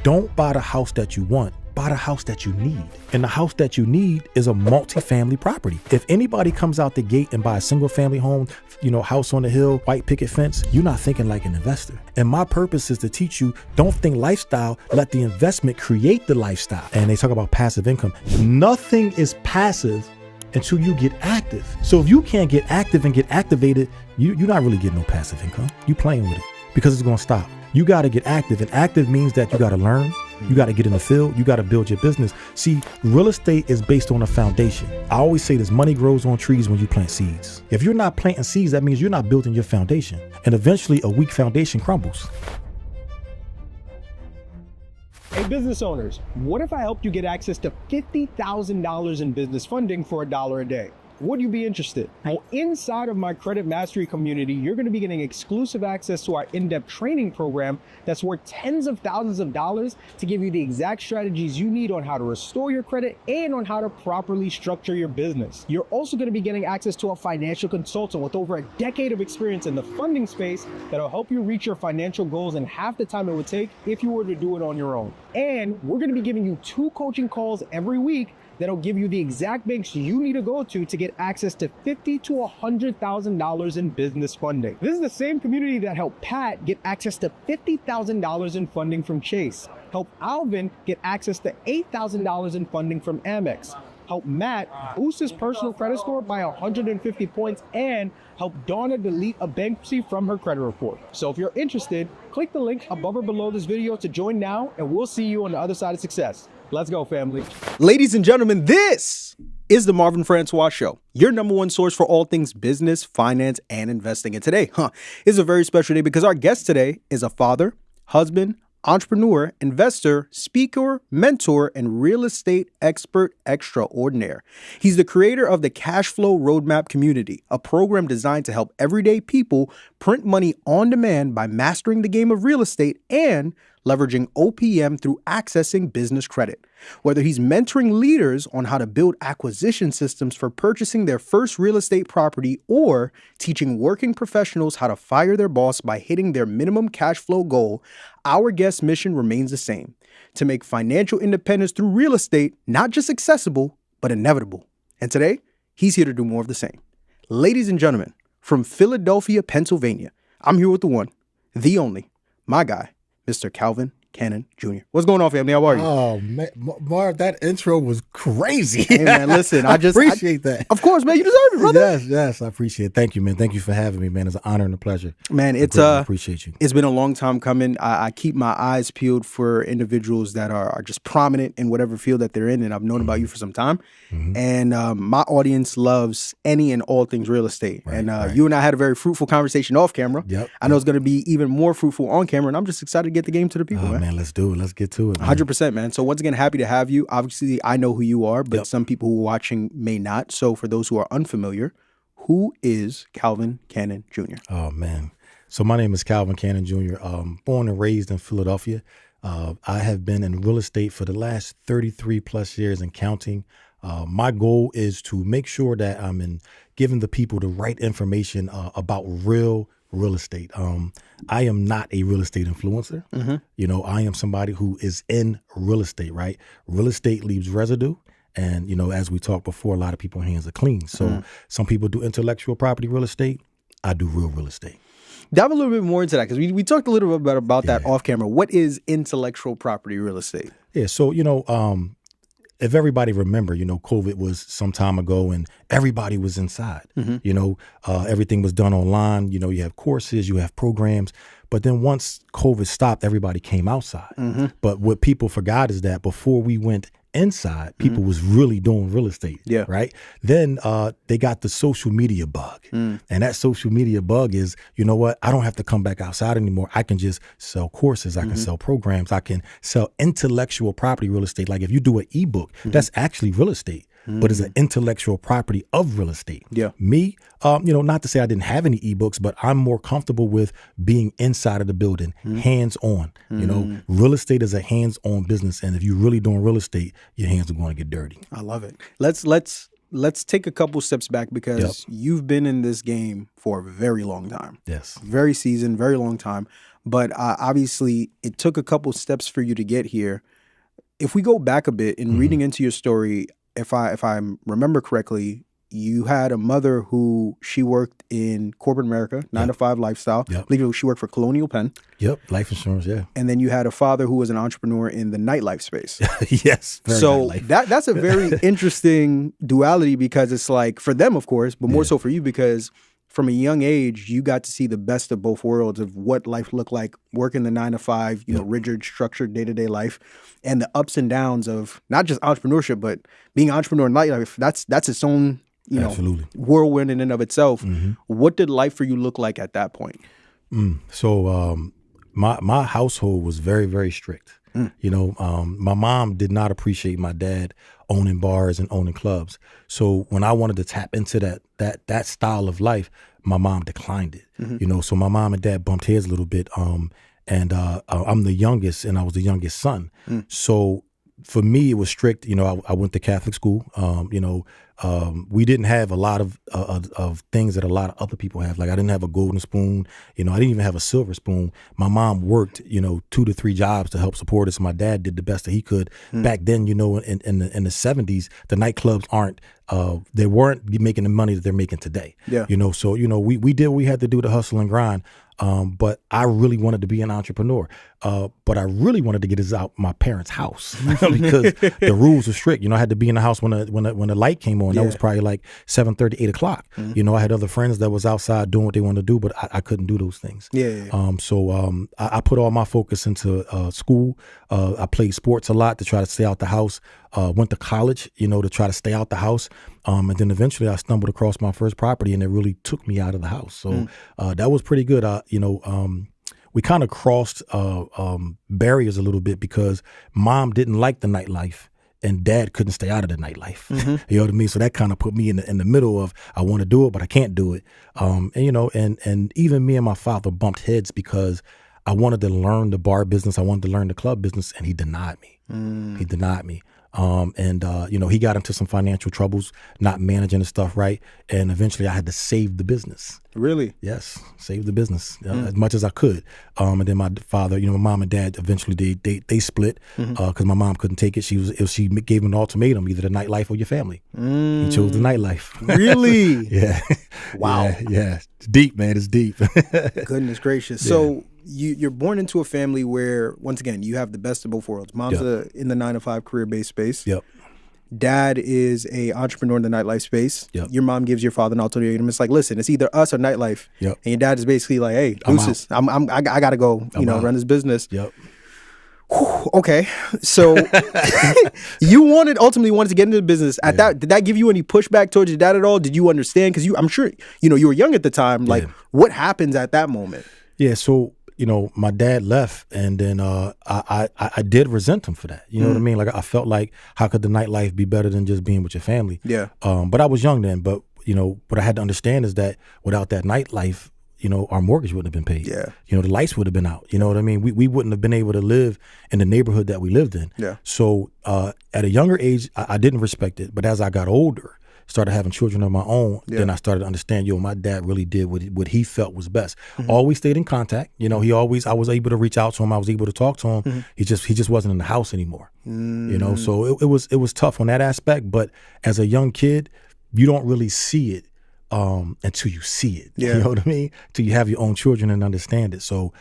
Don't buy the house that you want. Buy the house that you need. And the house that you need is a multi-family property. If anybody comes out the gate and buy a single family home, house on the hill, white picket fence, you're not thinking like an investor. And my purpose is to teach you, don't think lifestyle, let the investment create the lifestyle. And they talk about passive income. Nothing is passive until you get active. So if you can't get active and get activated, you're not really getting no passive income. You playing with it because it's gonna stop. You gotta get active, and active means that you gotta learn. You got to get in the field. You got to build your business. See, real estate is based on a foundation. I always say this, money grows on trees when you plant seeds. If you're not planting seeds, that means you're not building your foundation. And eventually a weak foundation crumbles. Hey business owners, what if I helped you get access to $50,000 in business funding for $1 a day? Would you be interested? Well, inside of my Credit Mastery community, you're going to be getting exclusive access to our in-depth training program that's worth tens of thousands of dollars to give you the exact strategies you need on how to restore your credit and on how to properly structure your business. You're also going to be getting access to a financial consultant with over a decade of experience in the funding space that'll help you reach your financial goals in half the time it would take if you were to do it on your own. And we're going to be giving you 2 coaching calls every week that'll give you the exact banks you need to go to get access to $50,000 to $100,000 in business funding. This is the same community that helped Pat get access to $50,000 in funding from Chase, help Alvin get access to $8,000 in funding from Amex, help Matt boost his personal credit score by 150 points, and help Donna delete a bankruptcy from her credit report. So if you're interested, click the link above or below this video to join now, and we'll see you on the other side of success. Let's go, family. Ladies and gentlemen, this is the Marvin Francois Show, your #1 source for all things business, finance, and investing. And today, is a very special day because our guest today is a father, husband, entrepreneur, investor, speaker, mentor, and real estate expert extraordinaire. He's the creator of the Cash Flow Roadmap Community, a program designed to help everyday people print money on demand by mastering the game of real estate and leveraging OPM through accessing business credit. Whether he's mentoring leaders on how to build acquisition systems for purchasing their first real estate property or teaching working professionals how to fire their boss by hitting their minimum cash flow goal, our guest's mission remains the same: to make financial independence through real estate not just accessible, but inevitable. And today, he's here to do more of the same. Ladies and gentlemen, from Philadelphia, Pennsylvania, I'm here with the one, the only, my guy, Mr. Calvin Cannon Jr. What's going on, family? How are you? Oh, man, Marv, that intro was crazy. Hey, man, listen, I appreciate that. Of course, man, you deserve it, brother. Yes, I appreciate it. Thank you, man. Thank you for having me, man. It's an honor and a pleasure. Man, I appreciate you. It's been a long time coming. I keep my eyes peeled for individuals that are just prominent in whatever field that they're in, and I've known about you for some time. And my audience loves any and all things real estate. Right, and you and I had a very fruitful conversation off camera. I know it's going to be even more fruitful on camera, and I'm just excited to get the game to the people, man. Let's do it. Let's get to it, man. 100%, man. So once again, happy to have you. Obviously, I know who you are, but some people who are watching may not. So for those who are unfamiliar, who is Calvin Cannon Jr.? Oh, man. So my name is Calvin Cannon Jr., born and raised in Philadelphia. I have been in real estate for the last 33 plus years and counting. My goal is to make sure that I'm giving the people the right information about real estate. I am not a real estate influencer. I am somebody who is in real estate, right? Real estate leaves residue. And, as we talked before, a lot of people's hands are clean. So some people do intellectual property real estate. I do real estate. Dive a little bit more into that, because we talked a little bit about that off camera. What is intellectual property real estate? Yeah. So, if everybody remember, COVID was some time ago and everybody was inside. Everything was done online. You have courses, you have programs. But then once COVID stopped, everybody came outside. But what people forgot is that before we went inside, people was really doing real estate. Right. Then they got the social media bug. And that social media bug is, you know what? I don't have to come back outside anymore. I can just sell courses. I can sell programs. I can sell intellectual property real estate. Like if you do an ebook, that's actually real estate. But it's an intellectual property of real estate. Me, not to say I didn't have any ebooks, but I'm more comfortable with being inside of the building, hands-on. Real estate is a hands-on business. And if you're really doing real estate, your hands are going to get dirty. I love it. Let's take a couple steps back, because you've been in this game for a very long time. Yes. Very seasoned, very long time. but obviously it took a couple steps for you to get here. If we go back a bit in reading into your story, if I remember correctly, you had a mother who she worked in corporate America, 9-to-5 lifestyle. I believe she worked for Colonial Penn. Yep, life insurance, yeah. And then you had a father who was an entrepreneur in the nightlife space. Yes. So that's a very interesting duality, because it's like, for them, of course, but more so for you, because from a young age, you got to see the best of both worlds of what life looked like, working the 9-to-5, you know, rigid, structured day-to-day life, and the ups and downs of not just entrepreneurship, but being an entrepreneur in nightlife. That's its own, you know, whirlwind in and of itself. What did life for you look like at that point? So my household was very, very strict. You know, my mom did not appreciate my dad owning bars and owning clubs. So when I wanted to tap into that style of life, my mom declined it. You know, so my mom and dad bumped heads a little bit. And I'm the youngest, and I was the youngest son. So for me, it was strict. You know, I went to Catholic school. You know, we didn't have a lot of things that a lot of other people have. Like, I didn't have a golden spoon. You know, I didn't even have a silver spoon. My mom worked, you know, 2 to 3 jobs to help support us. My dad did the best that he could. Back then, you know, in the 70s, the nightclubs they weren't making the money that they're making today. Yeah. You know, so, you know, we did what we had to do to hustle and grind. But I really wanted to be an entrepreneur. But I really wanted to get us out my parents' house because the rules were strict. You know, I had to be in the house when the light came on. That was probably like 7:30, 8 o'clock. You know, I had other friends that was outside doing what they wanted to do, but I couldn't do those things. So I put all my focus into school. I played sports a lot to try to stay out the house. Went to college, you know, to try to stay out the house. And then eventually I stumbled across my first property, and it really took me out of the house. So that was pretty good. You know, we kind of crossed barriers a little bit because mom didn't like the nightlife and dad couldn't stay out of the nightlife. You know what I mean? So that kind of put me in the middle of, I want to do it, but I can't do it. And, you know, and even me and my father bumped heads because I wanted to learn the bar business. I wanted to learn the club business, and he denied me. He denied me. You know, he got into some financial troubles, not managing the stuff right. And eventually I had to save the business. Really? Yes. Save the business as much as I could. And then my father, you know, my mom and dad, eventually they split because my mom couldn't take it. She gave him an ultimatum, either the nightlife or your family. He chose the nightlife. Really? Yeah. Wow. Yeah. It's deep, man. It's deep. Goodness gracious. Yeah. So you're born into a family where, once again, you have the best of both worlds. Mom's in the 9-to-5 career-based space. Yep. Dad is a entrepreneur in the nightlife space. Yep. Your mom gives your father an ultimatum. It's like, listen, it's either us or nightlife. Yep. And your dad is basically like, hey, deuces, I gotta go, run this business. Yep. Whew, okay, so you ultimately wanted to get into the business. At that, did that give you any pushback towards your dad at all? Did you understand? Because I'm sure you were young at the time. Like, what happens at that moment? Yeah, so you know, my dad left, and then I did resent him for that. You know what I mean? Like, I felt like, how could the nightlife be better than just being with your family? Yeah. But I was young then. But you know, what I had to understand is that without that nightlife, you know, our mortgage wouldn't have been paid. Yeah. You know, the lights would have been out. You know what I mean? We wouldn't have been able to live in the neighborhood that we lived in. Yeah. So at a younger age, I didn't respect it. But as I got older, started having children of my own, then I started to understand, my dad really did what he felt was best. Always stayed in contact. You know, I was able to reach out to him. I was able to talk to him. He just wasn't in the house anymore. You know, so it was tough on that aspect. But as a young kid, you don't really see it until you see it. You know what I mean? Till you have your own children and understand it. So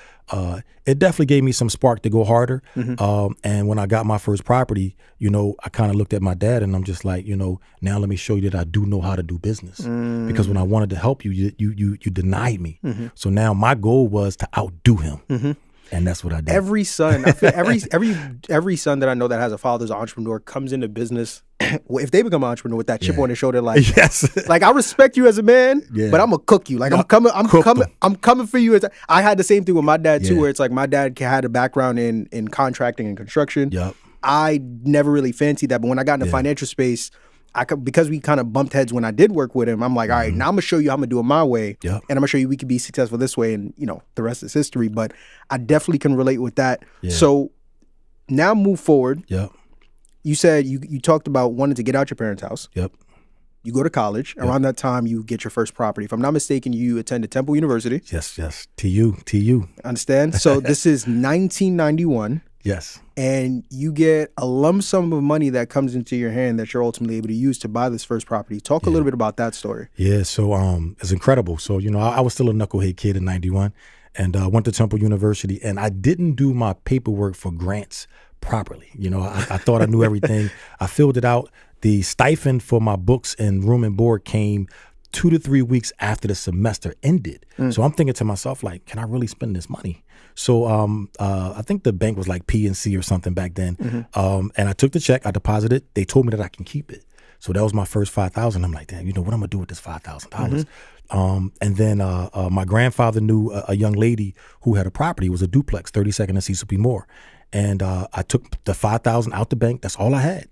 it definitely gave me some spark to go harder. And when I got my first property, you know, I kind of looked at my dad and I'm just like, you know, now let me show you that I do know how to do business. Because when I wanted to help you, you denied me. So now my goal was to outdo him. And that's what I did. Every son, I feel every son that I know that has a father's an entrepreneur comes into business. If they become an entrepreneur with that chip on their shoulder, like, like, I respect you as a man, but I'm gonna cook you. Like, I'm coming for you. I had the same thing with my dad too, where it's like my dad had a background in contracting and construction. I never really fancied that, but when I got in the financial space, because we kind of bumped heads when I did work with him, I'm like, all right, now I'm gonna show you how I'm gonna do it my way, and I'm gonna show you we could be successful this way, and you know, the rest is history. But I definitely can relate with that. So now move forward. You said you talked about wanting to get out your parents' house. You go to college. Around that time, you get your first property. If I'm not mistaken, you attended Temple University. Yes. TU. Understand? So this is 1991. Yes. And you get a lump sum of money that comes into your hand that you're ultimately able to use to buy this first property. Talk a little bit about that story. Yeah, so it's incredible. So, I was still a knucklehead kid in 91 and went to Temple University, and I didn't do my paperwork for grants properly. I thought I knew everything. I filled it out. The stipend for my books and room and board came 2 to 3 weeks after the semester ended. So I'm thinking to myself, like, can I really spend this money? So I think the bank was like PNC or something back then. And I took the check, I deposited. They told me that I can keep it. So that was my first $5,000. I'm like, damn, what I'm gonna do with this $5,000? And then my grandfather knew a young lady who had a property. It was a duplex, 32nd and Cecil P. Moore. And I took the $5,000 out the bank. That's all I had.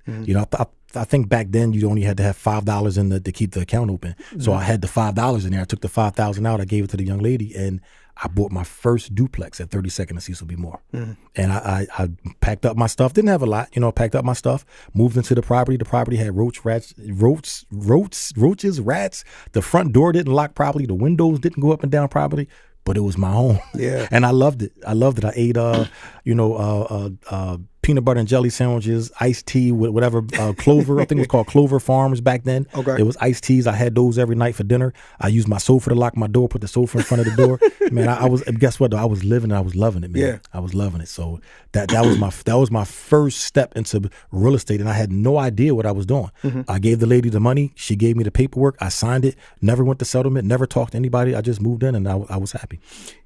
I think back then you only had to have $5 in to keep the account open. So I had the $5 in there. I took the $5,000 out. I gave it to the young lady, and I bought my first duplex at 32nd and Cecil B. Moore. And I packed up my stuff. Didn't have a lot, packed up my stuff, moved into the property. The property had roaches, rats. The front door didn't lock properly. The windows didn't go up and down properly. But it was my home. Yeah. And I loved it. I ate, peanut butter and jelly sandwiches, iced tea with whatever, Clover. I think it was called Clover Farms back then. Okay. It was iced teas. I had those every night for dinner. I used my sofa to lock my door, put the sofa in front of the door. Man, I was, guess what though? I was living it. I was loving it, man. Yeah. I was loving it. So that was my first step into real estate, and I had no idea what I was doing. I gave the lady the money. She gave me the paperwork. I signed it. Never went to settlement. Never talked to anybody. I just moved in, and I was happy.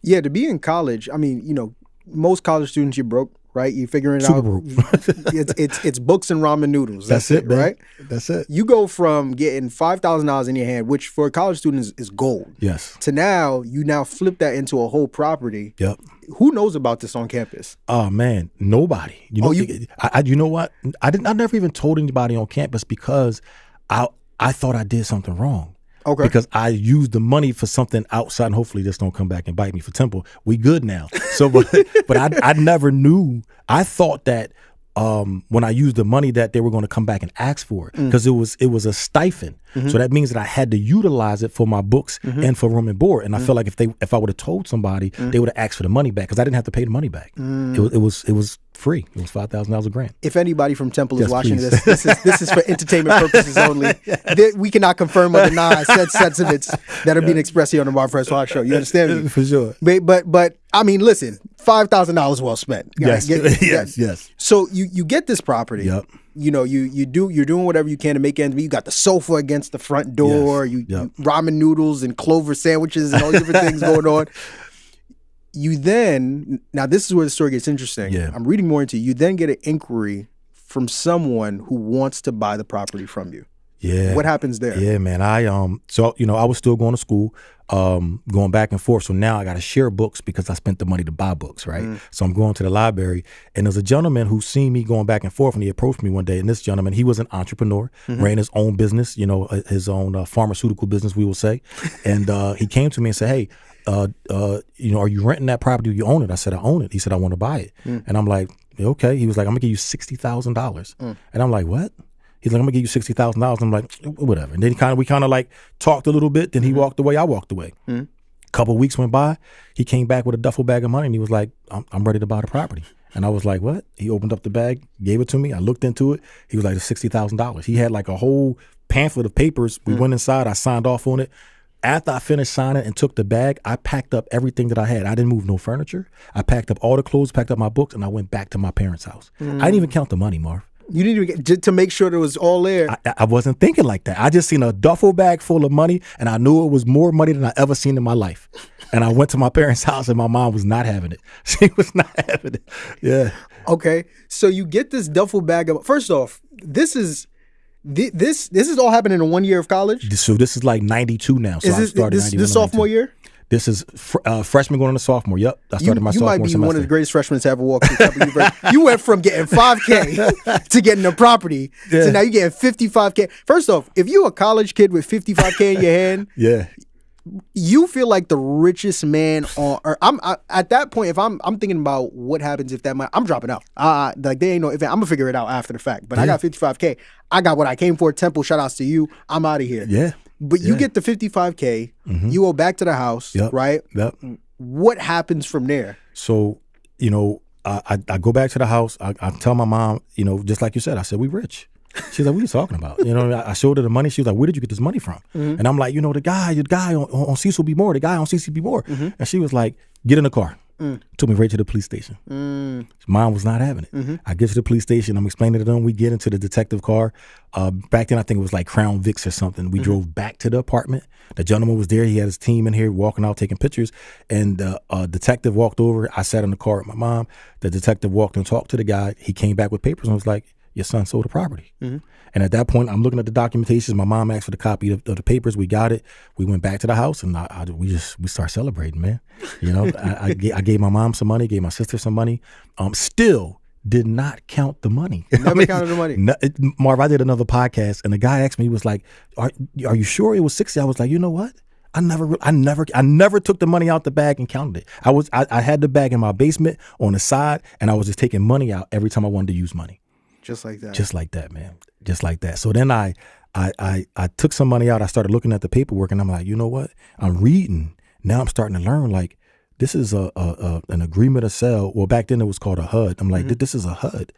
Yeah, to be in college, I mean, most college students, you're broke, right? You're figuring it Super out. broke. it's books and ramen noodles. That's it, man. Right? That's it. You go from getting $5,000 in your hand, which for a college student is gold. Yes. To now, you flip that into a whole property. Yep. Who knows about this on campus? Oh man, nobody. You know what? I never even told anybody on campus because I thought I did something wrong. Okay. Because I used the money for something outside, and hopefully this don't come back and bite me for Temple. We good now. So, but I never knew. I thought that when I used the money that they were going to come back and ask for it, because it was a stipend. So that means that I had to utilize it for my books and for room and board. And I felt like if I would have told somebody, they would have asked for the money back because I didn't have to pay the money back. It was free. It was $5,000 a grant. If anybody from Temple is watching please. this is for entertainment purposes only. We cannot confirm or deny said sentiments that are being expressed here on the Marvin Francois Show. You understand me? For sure. But I mean, listen, $5,000 well spent. Yes. Yes. So you get this property. Yep. You're doing whatever you can to make ends meet. You got the sofa against the front door. Yes. You ramen noodles and Clover sandwiches and all different things going on. You then, now this is where the story gets interesting. Yeah. I'm reading more into it. You then get an inquiry from someone who wants to buy the property from you. Yeah. What happens there? Yeah, man. I was still going to school, going back and forth. So now I got to share books because I spent the money to buy books, right? So I'm going to the library, and there's a gentleman who seen me going back and forth, and he approached me one day. And this gentleman, he was an entrepreneur, ran his own business, his own pharmaceutical business, we will say. And he came to me and said, "Hey, are you renting that property or you own it?" I said, "I own it." He said, "I want to buy it." And I'm like, "Okay." He was like, "I'm gonna give you $60,000. And I'm like, "What?" He's like, "I'm gonna give you $60,000. I'm like, "Whatever." And then we kind of like talked a little bit. Then he walked away. I walked away. Couple weeks went by. He came back with a duffel bag of money, and he was like, I'm ready to buy the property." And I was like, "What?" He opened up the bag, gave it to me. I looked into it. He was like, "It's $60,000. He had like a whole pamphlet of papers. We went inside. I signed off on it. After I finished signing and took the bag, I packed up everything that I had. I didn't move no furniture. I packed up all the clothes, packed up my books, and I went back to my parents' house. I didn't even count the money, Marv. You didn't even get to make sure that it was all there. I wasn't thinking like that. I just seen a duffel bag full of money, and I knew it was more money than I ever seen in my life. And I went to my parents' house, and my mom was not having it. She was not having it. Yeah. Okay, so you get this duffel bag of. First off, this is all happening in 1 year of college. So this is like 92 now. So I started this sophomore year? This is freshman going into sophomore. Yep, I started my sophomore semester. You might be one of the greatest freshmen to ever walk through Temple University. You went from getting $5K to getting a property, so now you're getting $55K. First off, if you're a college kid with $55K in your hand, You feel like the richest man on earth. At that point, if I'm thinking about what happens if that money, I'm dropping out. Like they ain't no. I'm gonna figure it out after the fact. But I got $55K. I got what I came for. Temple, shout outs to you. I'm out of here. Yeah. But you get the $55K. You go back to the house, right? Yep. What happens from there? So, I go back to the house. I tell my mom, just like you said, I said, we rich. She's like, what are you talking about? I showed her the money. She was like, where did you get this money from? And I'm like, the guy on Cecil B. Moore, And she was like, get in the car. Took me right to the police station. Mom was not having it. I get to the police station. I'm explaining to them. We get into the detective car. Back then, I think it was like Crown Vics or something. We drove back to the apartment. The gentleman was there. He had his team in here walking out, taking pictures. And the detective walked over. I sat in the car with my mom. The detective walked and talked to the guy. He came back with papers and was like, your son sold the property. And at that point, I'm looking at the documentation. My mom asked for the copy of the papers. We got it. We went back to the house, and we started celebrating, man. I gave my mom some money, gave my sister some money. Still did not count the money. Never counted the money. Marv, I did another podcast, and the guy asked me, he was like, "Are you sure it was 60?" I was like, you know what? I never took the money out the bag and counted it. I had the bag in my basement on the side, and I was just taking money out every time I wanted to use money. Just like that. Just like that, man. Just like that. So then I took some money out. I started looking at the paperwork, and I'm like, you know what? I'm reading. Now I'm starting to learn, like, this is an agreement to sell. Well, back then it was called a HUD. I'm like, this is a HUD.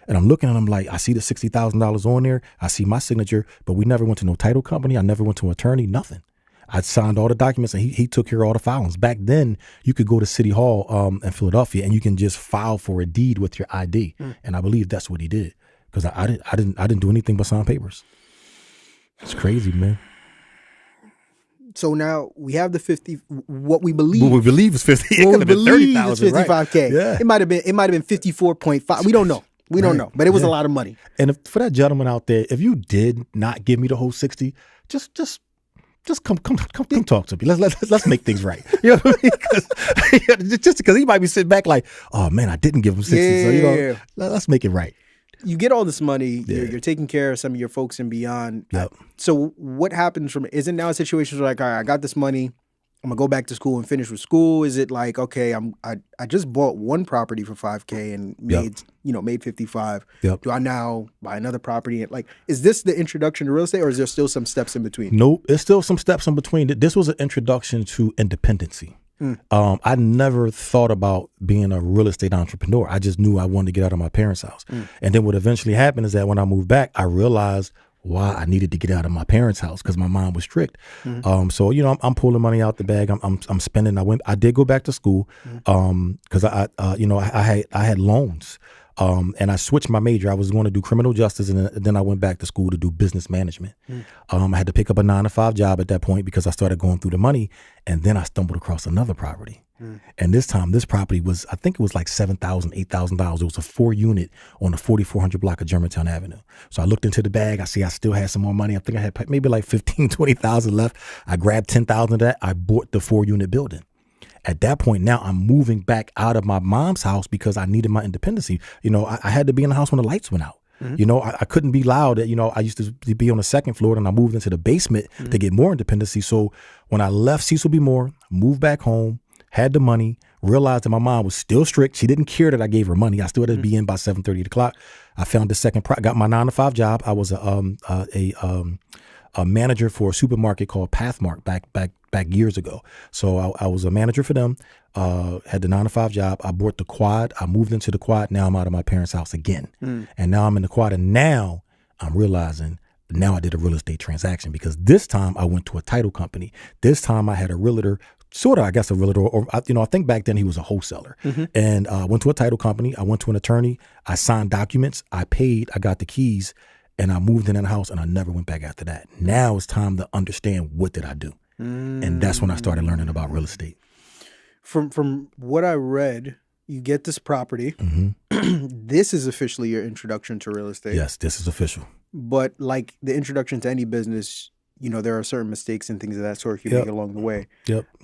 And I'm looking and I'm like, I see the $60,000 on there. I see my signature, but we never went to no title company. I never went to an attorney, nothing. I signed all the documents, and he took care of all the filings. Back then, you could go to City Hall in Philadelphia, and you can just file for a deed with your ID. And I believe that's what he did, because I didn't do anything but sign papers. It's crazy, man. So now we have the 50. What we believe. What we believe is 50. It could have been 30,000. 55K. Right? Yeah. It might have been 54.5. We don't know. We don't know. But it was a lot of money. And for that gentleman out there, if you did not give me the whole 60, just come talk to me. Let's make things right. You know what I mean? Just because he might be sitting back like, oh man, I didn't give him 60. Yeah. So let's make it right. You get all this money. You're taking care of some of your folks and beyond. Yep. So what happens from? Is it now a situation where like, all right, I got this money, I'm gonna go back to school and finish with school? Is it like, okay, I just bought one property for $5K and made 55. Yep. Do I now buy another property? Like, is this the introduction to real estate, or is there still some steps in between? Nope, there's still some steps in between. This was an introduction to independency. I never thought about being a real estate entrepreneur. I just knew I wanted to get out of my parents' house. And then what eventually happened is that when I moved back, I realized why I needed to get out of my parents' house, because my mom was strict. So I'm pulling money out the bag. I'm spending. I did go back to school because I had loans. And I switched my major. I was going to do criminal justice, and then I went back to school to do business management. I had to pick up a 9-to-5 job at that point because I started going through the money, and then I stumbled across another property. And this time, this property was, I think it was like $7,000, $8,000. It was a 4-unit on the 4400 block of Germantown Avenue. So I looked into the bag. I see I still had some more money. I think I had maybe like 15, 20,000 left. I grabbed 10,000 of that. I bought the 4-unit building. At that point, now I'm moving back out of my mom's house because I needed my independency. I had to be in the house when the lights went out. I couldn't be loud. I used to be on the second floor, and I moved into the basement to get more independency. So when I left Cecil B. Moore, moved back home, had the money, realized that my mom was still strict. She didn't care that I gave her money. I still had to be in by 7:30, 8 o'clock. I found the got my 9-to-5 job. I was a manager for a supermarket called Pathmark back years ago. So I was a manager for them, had the 9-to-5 job. I bought the quad. I moved into the quad. Now I'm out of my parents' house again. And now I'm in the quad. And now I'm realizing now I did a real estate transaction, because this time I went to a title company. This time I had a realtor, sort of, I guess, a realtor, or, I think back then he was a wholesaler. And went to a title company. I went to an attorney. I signed documents. I paid. I got the keys. And I moved in that house, and I never went back after that. Now it's time to understand, what did I do? And that's when I started learning about real estate. From what I read, you get this property. This is officially your introduction to real estate. Yes, this is official. But like the introduction to any business, there are certain mistakes and things of that sort you make along the way.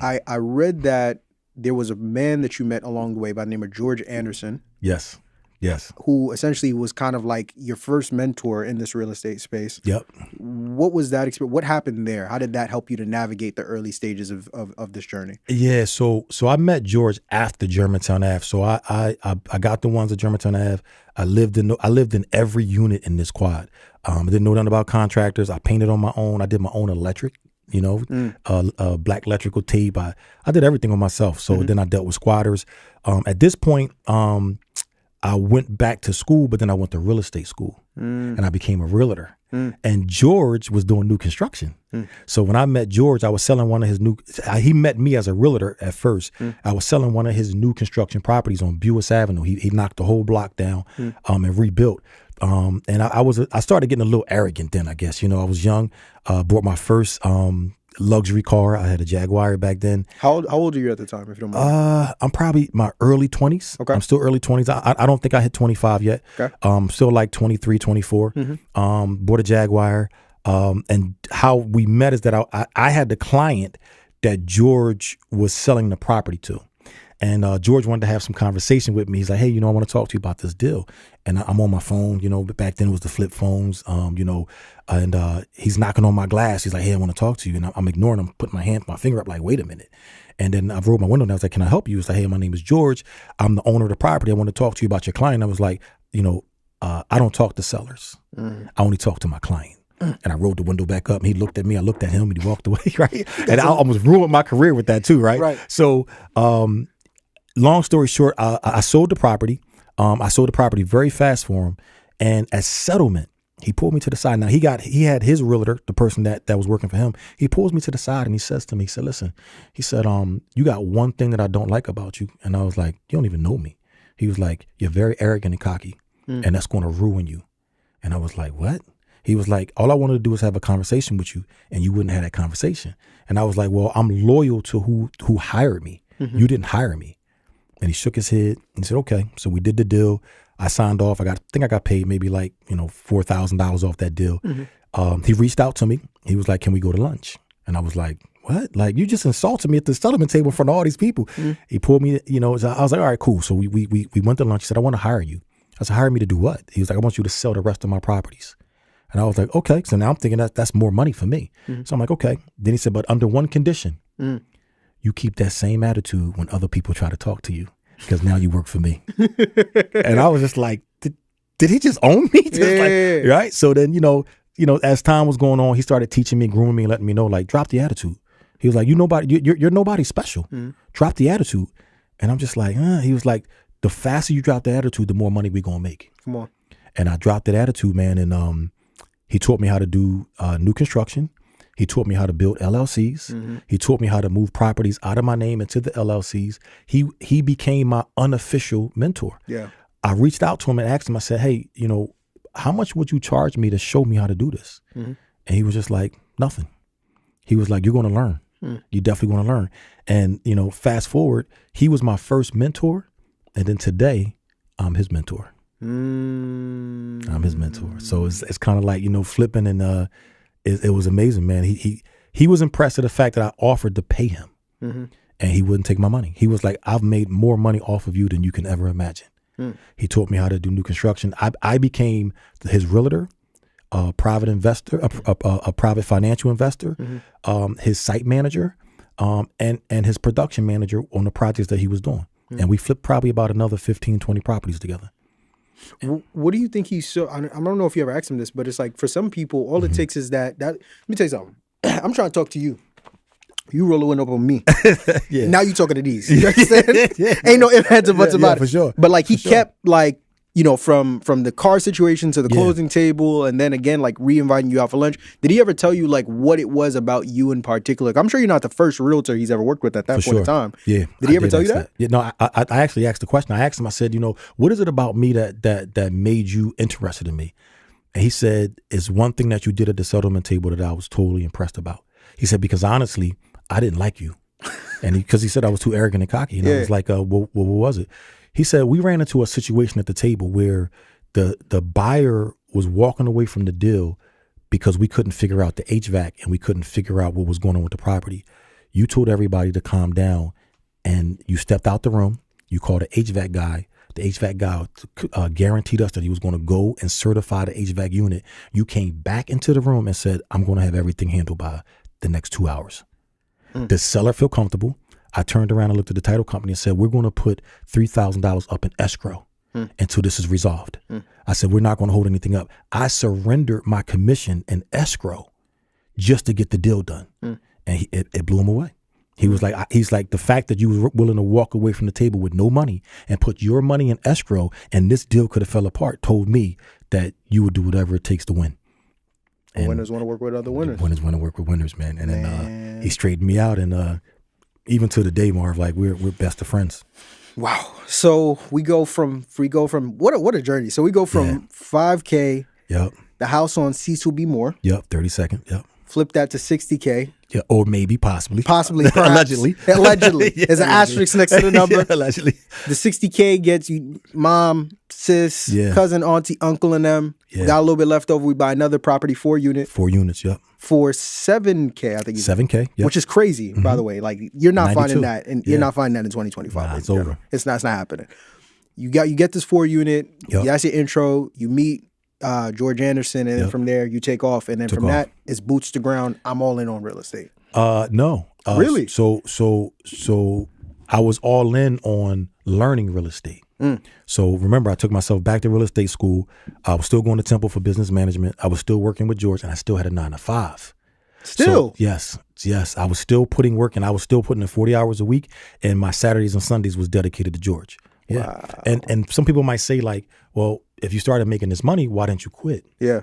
I read that there was a man that you met along the way by the name of George Anderson. Yes. Yes. who essentially was kind of like your first mentor in this real estate space. Yep. What was that experience? What happened there? How did that help you to navigate the early stages of this journey? Yeah. So I met George after Germantown Ave. So I got the ones at Germantown Ave. I lived in every unit in this quad. I didn't know nothing about contractors. I painted on my own. I did my own electric. Black electrical tape. I did everything on myself. So then I dealt with squatters. At this point, I went back to school, but then I went to real estate school and I became a realtor. And George was doing new construction. So when I met George, I was selling one of his he met me as a realtor at first. I was selling one of his new construction properties on Buick Avenue. He knocked the whole block down and rebuilt. And I started getting a little arrogant then, I guess. I was young, bought my first luxury car. I had a Jaguar back then. How old are you at the time, if you don't mind? I'm probably my early 20s. Okay. I'm still early 20s. I don't think I hit 25 yet. Okay. Still like 23, 24. Bought a Jaguar. And how we met is that I had the client that George was selling the property to. And George wanted to have some conversation with me. He's like, hey, I want to talk to you about this deal. And I'm on my phone, back then it was the flip phones, and he's knocking on my glass. He's like, hey, I want to talk to you. And I'm ignoring him, putting my finger up like, wait a minute. And then I rolled my window down. I was like, can I help you? He's like, hey, my name is George. I'm the owner of the property. I want to talk to you about your client. I was like, I don't talk to sellers. I only talk to my client. And I rolled the window back up and he looked at me. I looked at him and he walked away, right? And I almost ruined my career with that too, right? Right. So, long story short, I sold the property. I sold the property very fast for him. And as settlement, he pulled me to the side. Now he had his realtor, the person that was working for him. He pulls me to the side and he says to me, he said, listen, he said, you got one thing that I don't like about you. And I was like, you don't even know me. He was like, you're very arrogant and cocky and that's going to ruin you. And I was like, what? He was like, all I wanted to do was have a conversation with you and you wouldn't have that conversation. And I was like, well, I'm loyal to who hired me. You didn't hire me. And he shook his head and said, okay. So we did the deal. I signed off. I think I got paid maybe like, $4,000 off that deal. He reached out to me. He was like, can we go to lunch? And I was like, what? Like, you just insulted me at the settlement table in front of all these people. He pulled me, I was like, all right, cool. So we went to lunch. He said, I want to hire you. I said, hire me to do what? He was like, I want you to sell the rest of my properties. And I was like, okay. So now I'm thinking that's more money for me. So I'm like, okay. Then he said, but under one condition, you keep that same attitude when other people try to talk to you, because now you work for me. And I was just like, did he just own me? Like, right. So then, as time was going on, he started teaching me, grooming me, letting me know, like, drop the attitude. He was like, you're nobody special. Drop the attitude. And I'm just like, he was like, the faster you drop the attitude, the more money we're going to make. Come on. And I dropped that attitude, man. And he taught me how to do new construction. He taught me how to build LLCs. He taught me how to move properties out of my name into the LLCs. He became my unofficial mentor. Yeah. I reached out to him and asked him, I said, hey, how much would you charge me to show me how to do this? And he was just like, nothing. He was like, you're going to learn. You're definitely going to learn. And, fast forward, he was my first mentor. And then today, I'm his mentor. I'm his mentor. So it's kind of like, flipping and it was amazing, man. He was impressed at the fact that I offered to pay him and he wouldn't take my money. He was like, I've made more money off of you than you can ever imagine. He taught me how to do new construction. I became his realtor, a private investor, a private financial investor, his site manager, and his production manager on the projects that he was doing. And we flipped probably about another 15, 20 properties together. What do you think he's so? I don't know if you ever asked him this, but it's like for some people, all it takes is that. Let me tell you something. I'm trying to talk to you. You roll the window up on me. Yeah. Now you talking to these. You understand? Ain't no ifs, ands, or buts about it. For sure. But like he kept like, from the car situation to the closing table, and then again like re-inviting you out for lunch. Did he ever tell you like what it was about you in particular? Like, I'm sure you're not the first realtor he's ever worked with at that point in time. Yeah. Did he ever tell you that? Yeah. No, I actually asked the question. I asked him. I said, what is it about me that made you interested in me? And he said, it's one thing that you did at the settlement table that I was totally impressed about. He said, because honestly, I didn't like you. And because he said I was too arrogant and cocky. And I was like, what was it? He said, we ran into a situation at the table where the buyer was walking away from the deal because we couldn't figure out the HVAC and we couldn't figure out what was going on with the property. You told everybody to calm down and you stepped out the room. You called an HVAC guy. The HVAC guy guaranteed us that he was going to go and certify the HVAC unit. You came back into the room and said, I'm going to have everything handled by the next 2 hours. The seller felt comfortable. I turned around and looked at the title company and said, we're going to put $3,000 up in escrow until this is resolved. I said, we're not going to hold anything up. I surrendered my commission in escrow just to get the deal done. And it blew him away. He was like, the fact that you were willing to walk away from the table with no money and put your money in escrow and this deal could have fell apart told me that you would do whatever it takes to win. And winners want to work with other winners. Winners want to work with winners, man. And then he straightened me out, and even to the day, Marv, like we're best of friends. Wow. So we go from what a journey. So we go from 5K. Yep. The house on Cecil B. Moore. Yep. 32nd. Yep. Flip that to 60K. Yeah, or maybe, possibly, allegedly. Yeah, there's an asterisk next to the number. Yeah, allegedly. The 60K gets you mom, sis, cousin, auntie, uncle, and them. Yeah. Got a little bit left over. We buy another property, 4 units. 4 units, yep. For 7K, I think. 7K, yep. Which is crazy, by the way. Like you're not 92. finding that, and you're not finding that in 2025. Nah, it's over. It's not happening. You get this 4 unit. Yep. That's your intro. You meet George Anderson, and then from there you take off, and then from that it's boots to ground. I'm all in on real estate. No. Really? So I was all in on learning real estate. So remember, I took myself back to real estate school. I was still going to Temple for business management. I was still working with George, and I still had a 9-to-5. Still? So, yes. I was still putting work, and I was still putting in 40 hours a week, and my Saturdays and Sundays was dedicated to George. Yeah. Wow. And some people might say like, well, if you started making this money, why didn't you quit? Yeah.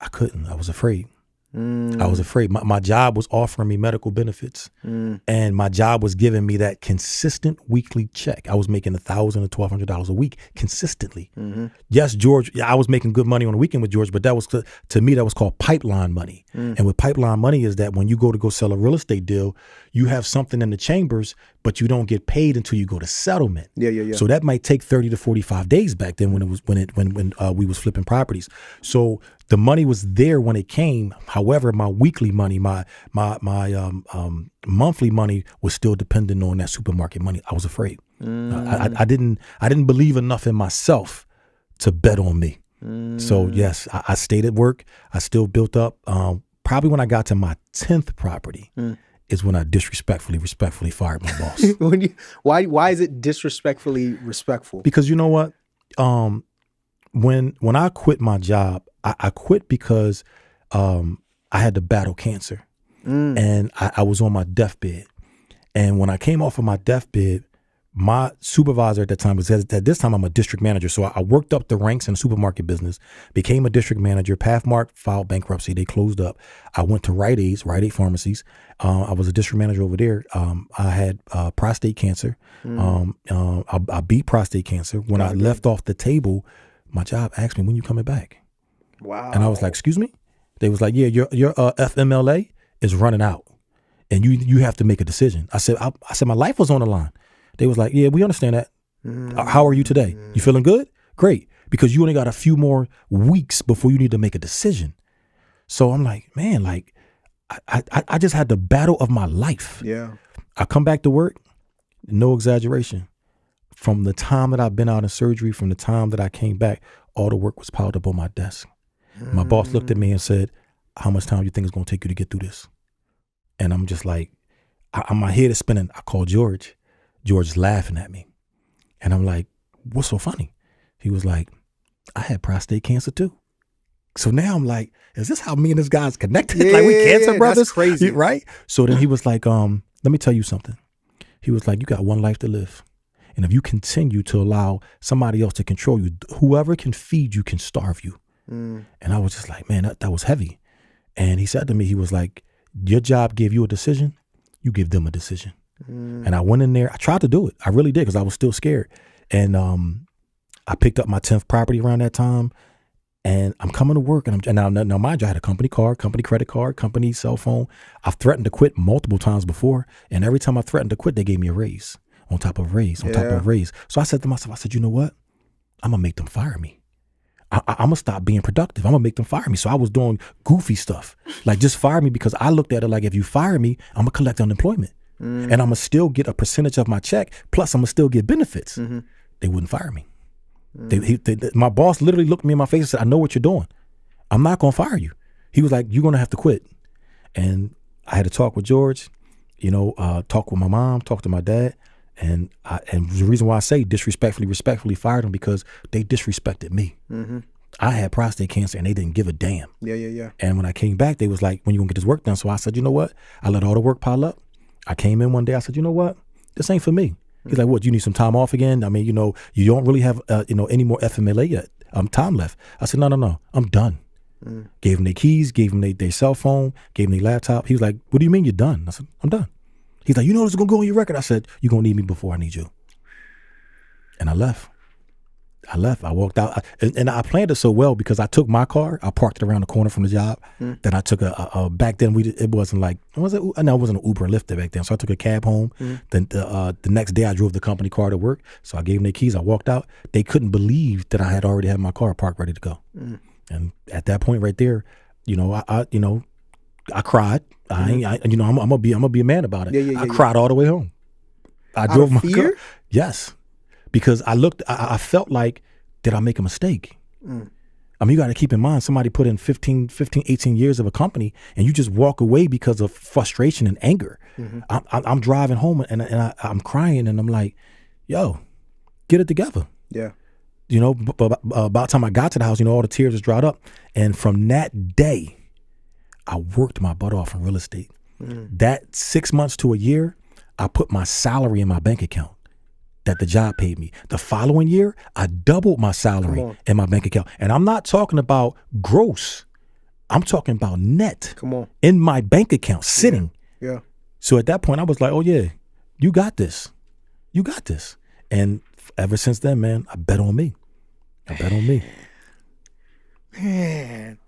I couldn't. I was afraid. I was afraid. My job was offering me medical benefits, and my job was giving me that consistent weekly check. I was making $1,000 to $1,200 a week consistently. Yes, George, I was making good money on the weekend with George, but that was to me that was called pipeline money. And with pipeline money is that when you go go sell a real estate deal, you have something in the chambers, but you don't get paid until you go to settlement. Yeah. So that might take 30 to 45 days back then when we was flipping properties. So the money was there when it came. However, my weekly money, my monthly money was still dependent on that supermarket money. I was afraid. I didn't believe enough in myself to bet on me. So yes, I stayed at work. I still built up. Probably when I got to my 10th property is when I respectfully fired my boss. Why is it disrespectfully respectful? Because you know what? When I quit my job, I quit because I had to battle cancer, and I was on my deathbed. And when I came off of my deathbed, my supervisor at that time was, at this time I'm a district manager. So I worked up the ranks in the supermarket business, became a district manager. Pathmark filed bankruptcy. They closed up. I went to Rite Aid Pharmacies. I was a district manager over there. I had prostate cancer. I beat prostate cancer. When I left off the table, my job asked me, when you coming back? Wow. And I was like, excuse me? They was like, yeah, your FMLA is running out, and you have to make a decision. I said, my life was on the line. They was like, yeah, we understand that. How are you today? You feeling good? Great. Because you only got a few more weeks before you need to make a decision. So I'm like, man, like I just had the battle of my life. Yeah. I come back to work, no exaggeration. From the time that I've been out of surgery, from the time that I came back, all the work was piled up on my desk. My boss looked at me and said, how much time do you think it's going to take you to get through this? And I'm just like, my head is spinning. I called George. George is laughing at me. And I'm like, what's so funny? He was like, I had prostate cancer too. So now I'm like, is this how me and this guy's connected? Yeah, like we cancer brothers? That's crazy. Right? So then he was like, let me tell you something. He was like, you got one life to live. And if you continue to allow somebody else to control you, whoever can feed you can starve you. And I was just like, man, that was heavy. And he said to me, he was like, your job gave you a decision. You give them a decision. And I went in there. I tried to do it. I really did because I was still scared. And I picked up my 10th property around that time. And I'm coming to work. And now mind you, I had a company car, company credit card, company cell phone. I've threatened to quit multiple times before. And every time I threatened to quit, they gave me a raise on top of raise on top of raise. So I said to myself, I said, you know what? I'm going to make them fire me. I'm going to stop being productive. I'm going to make them fire me. So I was doing goofy stuff. Like just fire me because I looked at it like if you fire me, I'm going to collect unemployment. And I'm going to still get a percentage of my check. Plus I'm going to still get benefits. They wouldn't fire me. My boss literally looked me in my face and said, I know what you're doing. I'm not going to fire you. He was like, you're going to have to quit. And I had to talk with George, talk with my mom, talk to my dad. And the reason why I say respectfully fired them, because they disrespected me. Mm-hmm. I had prostate cancer and they didn't give a damn. Yeah. And when I came back, they was like, when you gonna get this work done? So I said, you know what? I let all the work pile up. I came in one day, I said, you know what? This ain't for me. He's like, what, you need some time off again? I mean, you don't really have, any more FMLA yet. Time left. I said, no, I'm done. Gave him their keys, gave him their cell phone, gave him their laptop. He was like, what do you mean you're done? I said, I'm done. He's like, this is going to go on your record. I said, you're going to need me before I need you. And I left. I walked out. And I planned it so well because I took my car. I parked it around the corner from the job. Then I took back then, it wasn't like, was it? No, it wasn't an Uber and Lyft back then. So I took a cab home. Then the next day I drove the company car to work. So I gave them their keys. I walked out. They couldn't believe that I had already had my car parked ready to go. And at that point right there, I cried. I'm gonna be a man about it. I cried all the way home. I drove my car. Yes, because I felt like, did I make a mistake? I mean, you got to keep in mind, somebody put in 15, 18 years of a company, and you just walk away because of frustration and anger. I'm driving home and I'm crying, and I'm like, yo, get it together. Yeah. But about the time I got to the house, all the tears was dried up. And from that day, I worked my butt off in real estate. That 6 months to a year, I put my salary in my bank account that the job paid me. The following year, I doubled my salary in my bank account. And I'm not talking about gross. I'm talking about net. In my bank account, sitting. Yeah. So at that point, I was like, oh, yeah, you got this. You got this. And ever since then, man, I bet on me. Man,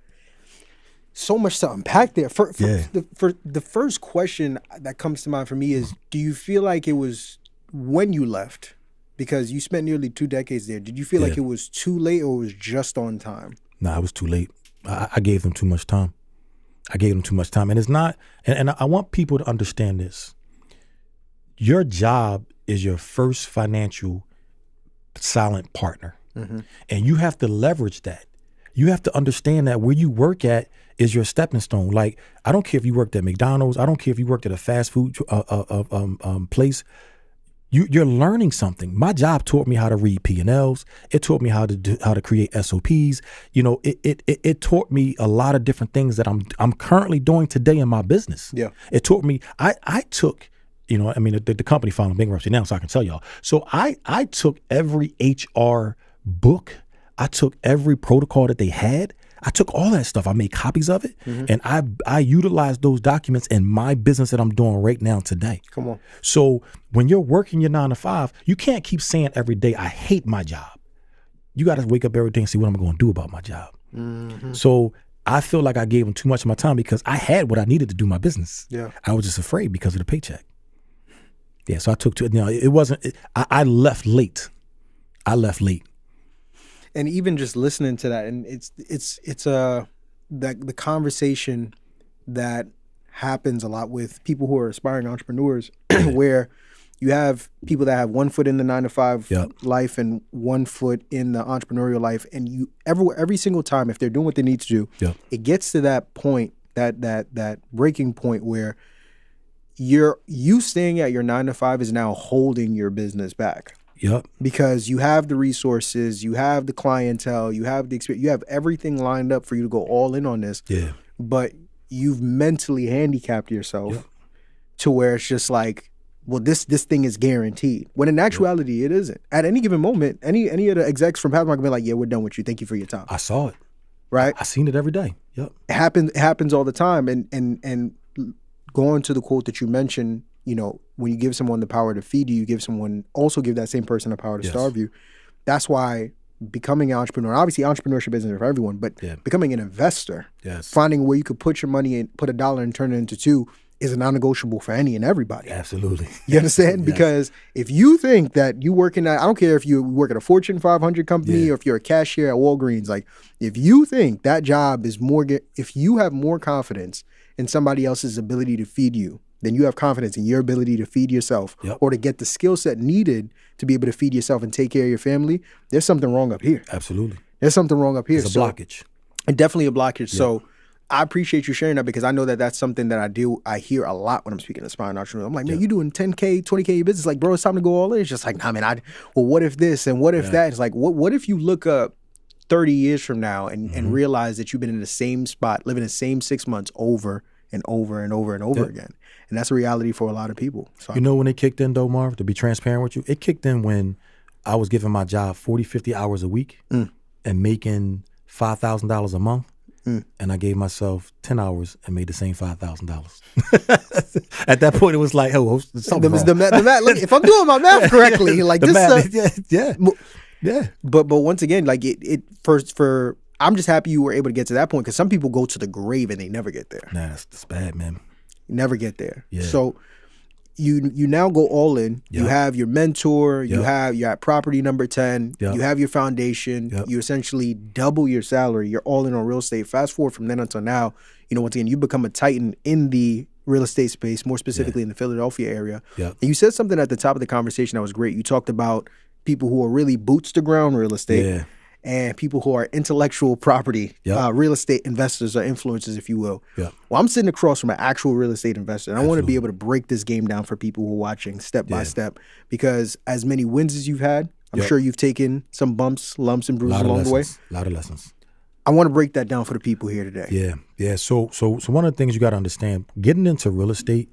so much to unpack there. For the first question that comes to mind for me is, do you feel like it was when you left, because you spent nearly 2 decades there, did you feel like it was too late or it was just on time? No, it was too late. I gave them too much time. And it's not, and I want people to understand this. Your job is your first financial silent partner. And you have to leverage that. You have to understand that where you work at is your stepping stone. Like, I don't care if you worked at McDonald's. I don't care if you worked at a fast food place. You're learning something. My job taught me how to read P&Ls. It taught me how to create SOPs. It taught me a lot of different things that I'm currently doing today in my business. Yeah. It taught me. I took. The company filed bankruptcy now, so I can tell y'all. So I took every HR book. I took every protocol that they had. I took all that stuff. I made copies of it, and I utilized those documents in my business that I'm doing right now today. Come on. So when you're working your 9 to 5, you can't keep saying every day, I hate my job. You got to wake up every day and see what I'm going to do about my job. So I feel like I gave them too much of my time because I had what I needed to do my business. Yeah. I was just afraid because of the paycheck. Yeah, so I took it wasn't. I left late. And even just listening to that, and it's the conversation that happens a lot with people who are aspiring entrepreneurs, where you have people that have 1 foot in the 9 to 5 life and 1 foot in the entrepreneurial life, and you every single time, if they're doing what they need to do, it gets to that point, that breaking point where you staying at your 9 to 5 is now holding your business back. Yep. Because you have the resources, you have the clientele, you have the experience, you have everything lined up for you to go all in on this. Yeah. But you've mentally handicapped yourself to where it's just like, well, this thing is guaranteed. When in actuality, it isn't. At any given moment, any of the execs from Pathmark can be like, yeah, we're done with you. Thank you for your time. I saw it. Right? I seen it every day. Yep. It happens all the time. And going to the quote that you mentioned, when you give someone the power to feed you, also give that same person the power to starve you. That's why becoming an entrepreneur, obviously entrepreneurship isn't for everyone, but becoming an investor, finding where you could put your money and put $1 and turn it into $2 is a non-negotiable for any and everybody. Absolutely. You understand? Because if you think that you work I don't care if you work at a Fortune 500 company or if you're a cashier at Walgreens, like if you think that job is if you have more confidence in somebody else's ability to feed you then you have confidence in your ability to feed yourself or to get the skill set needed to be able to feed yourself and take care of your family, there's something wrong up here. Absolutely. There's something wrong up here. It's a blockage. And definitely a blockage. So I appreciate you sharing that because I know that that's something that I hear a lot when I'm speaking to aspiring entrepreneurs. I'm like, man, you doing 10K, 20K in your business. Like, bro, it's time to go all in. It's just like, nah, man, well, what if this and what if that? It's like, what if you look up 30 years from now and realize that you've been in the same spot, living the same 6 months over and over and over and over again. And that's a reality for a lot of people. So, you know when it kicked in though, Marv, to be transparent with you? It kicked in when I was giving my job 40, 50 hours a week and making $5,000 a month. And I gave myself 10 hours and made the same $5,000. At that point, it was like, oh, something wrong. The math, look, if I'm doing my math correctly, like this math, yeah. But once again, like it for I'm just happy you were able to get to that point because some people go to the grave and they never get there. Nah, that's bad, man. Never get there. Yeah. So you now go all in. You have your mentor. You're at property number 10. You have your foundation. You essentially double your salary. You're all in on real estate. Fast forward from then until now, once again, you become a titan in the real estate space, more specifically in the Philadelphia area. And you said something at the top of the conversation that was great. You talked about people who are really boots to ground real estate and people who are intellectual property, real estate investors or influencers, if you will. Well, I'm sitting across from an actual real estate investor, and I want to be able to break this game down for people who are watching step by step, because as many wins as you've had, I'm sure you've taken some bumps, lumps, and bruises along the way. A lot of lessons. I want to break that down for the people here today. Yeah. So one of the things you got to understand, getting into real estate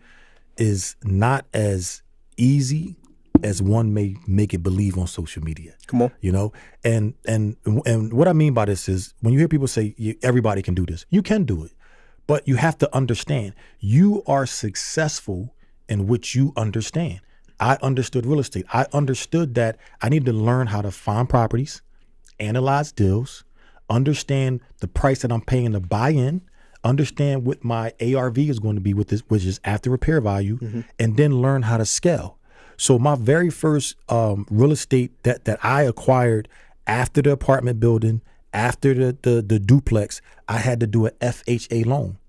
is not as easy as one may make it believe on social media. Come on. And what I mean by this is when you hear people say everybody can do this, you can do it, but you have to understand you are successful in what you understand. I understood real estate. I understood that I need to learn how to find properties, analyze deals, understand the price that I'm paying to buy in, understand what my ARV is going to be with this, which is after repair value, and then learn how to scale. So my very first real estate that I acquired after the apartment building, after the duplex, I had to do an FHA loan.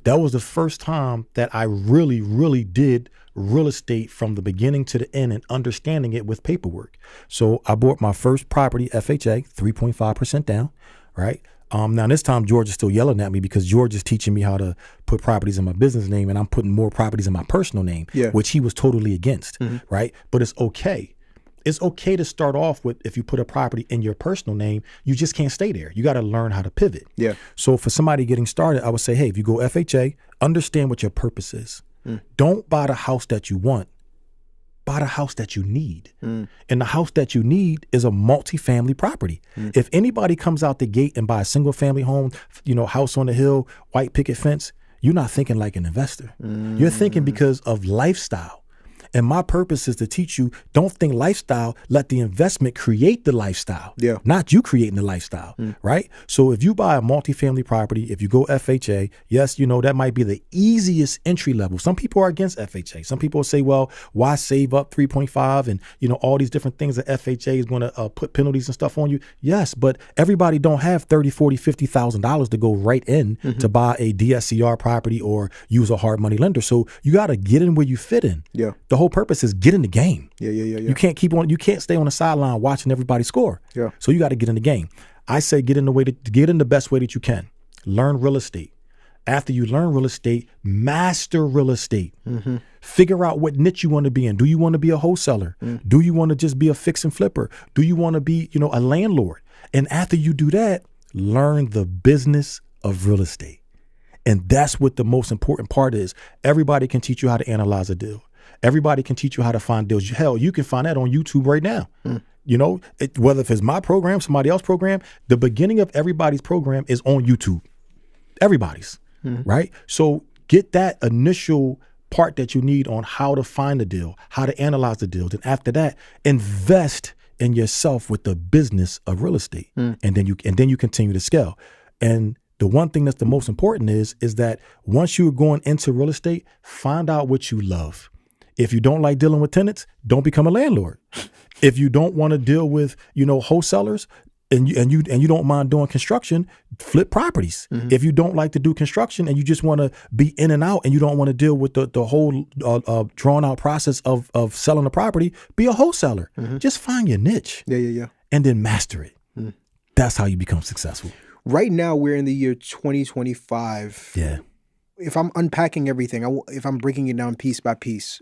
That was the first time that I really, really did real estate from the beginning to the end and understanding it with paperwork. So I bought my first property, FHA, 3.5% down, right? Now this time George is still yelling at me because George is teaching me how to put properties in my business name and I'm putting more properties in my personal name, which he was totally against, right? But it's okay. It's okay to start off with, if you put a property in your personal name, you just can't stay there. You got to learn how to pivot. So for somebody getting started, I would say, hey, if you go FHA, understand what your purpose is. Don't buy the house that you want. Buy the house that you need. And the house that you need is a multifamily property. If anybody comes out the gate and buy a single family home, house on the hill, white picket fence, you're not thinking like an investor. You're thinking because of lifestyle. And my purpose is to teach you, don't think lifestyle, let the investment create the lifestyle, not you creating the lifestyle, right? So if you buy a multifamily property, if you go FHA, yes, that might be the easiest entry level. Some people are against FHA. Some people say, well, why save up 3.5 and, all these different things that FHA is going to put penalties and stuff on you. Yes, but everybody don't have $30, $40, $50,000 to go right in to buy a DSCR property or use a hard money lender. So you got to get in where you fit in. The whole purpose is get in the game. You can't stay on the sideline watching everybody score. So you got to get in the game. I say get in the best way that you can. Learn real estate. After you learn real estate, master real estate. Figure out what niche you want to be in. Do you want to be a wholesaler? Do you want to just be a fix and flipper? Do you want to be, a landlord? And after you do that, learn the business of real estate. And that's what the most important part is. Everybody can teach you how to analyze a deal. Everybody can teach you how to find deals. Hell, you can find that on YouTube right now. Whether if it's my program, somebody else's program, the beginning of everybody's program is on YouTube. Everybody's, right? So get that initial part that you need on how to find a deal, how to analyze the deals. And after that, invest in yourself with the business of real estate. And then you continue to scale. And the one thing that's the most important is that once you're going into real estate, find out what you love. If you don't like dealing with tenants, don't become a landlord. If you don't want to deal with, wholesalers, and you don't mind doing construction, flip properties. If you don't like to do construction and you just want to be in and out and you don't want to deal with the whole drawn out process of selling a property, be a wholesaler. Just find your niche. And then master it. That's how you become successful. Right now, we're in the year 2025. Yeah. If I'm unpacking everything, if I'm breaking it down piece by piece,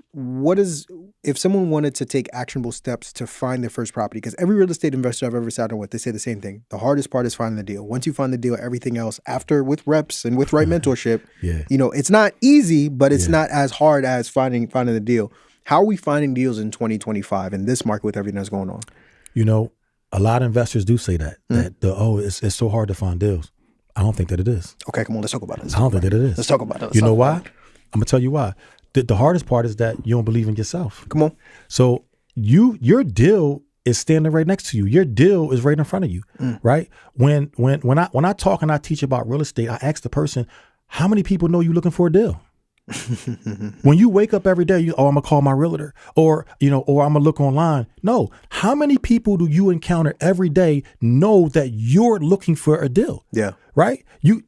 if someone wanted to take actionable steps to find their first property, because every real estate investor I've ever sat down with, they say the same thing. The hardest part is finding the deal. Once you find the deal, everything else after with reps and with right mentorship, it's not easy, but it's not as hard as finding the deal. How are we finding deals in 2025 in this market with everything that's going on? A lot of investors do say that it's so hard to find deals. I don't think that it is. Okay, come on, let's talk about it. I don't think that it is. Let's talk about it. You know why? I'm gonna tell you why. The hardest part is that you don't believe in yourself. Come on. So your deal is standing right next to you. Your deal is right in front of you, right? When I talk and I teach about real estate, I ask the person, how many people know you looking for a deal? When you wake up every day, I'm gonna call my realtor, or I'm gonna look online. No, how many people do you encounter every day know that you're looking for a deal? Yeah. Right? You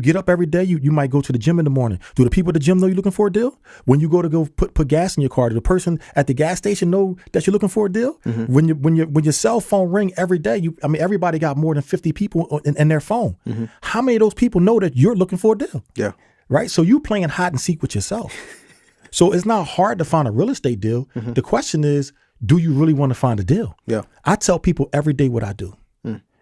get up every day. You might go to the gym in the morning. Do the people at the gym know you're looking for a deal? When you go put gas in your car, do the person at the gas station know that you're looking for a deal? When your cell phone ring every day, everybody got more than 50 people in their phone. How many of those people know that you're looking for a deal? Yeah. Right? So you playing hide and seek with yourself. So it's not hard to find a real estate deal. The question is, do you really want to find a deal? Yeah. I tell people every day what I do.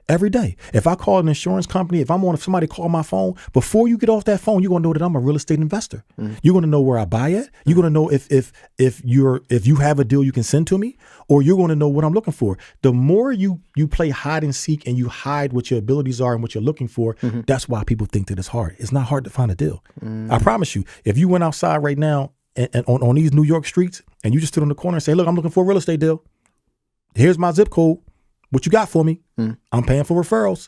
Every day. If I call an insurance company, if somebody call my phone, before you get off that phone, you're gonna know that I'm a real estate investor. You're gonna know where I buy at. You're gonna know if you have a deal you can send to me, or you're gonna know what I'm looking for. The more you play hide and seek and you hide what your abilities are and what you're looking for, that's why people think that it's hard. It's not hard to find a deal. I promise you, if you went outside right now and on these New York streets and you just stood on the corner and say, look, I'm looking for a real estate deal. Here's my zip code. What you got for me? I'm paying for referrals.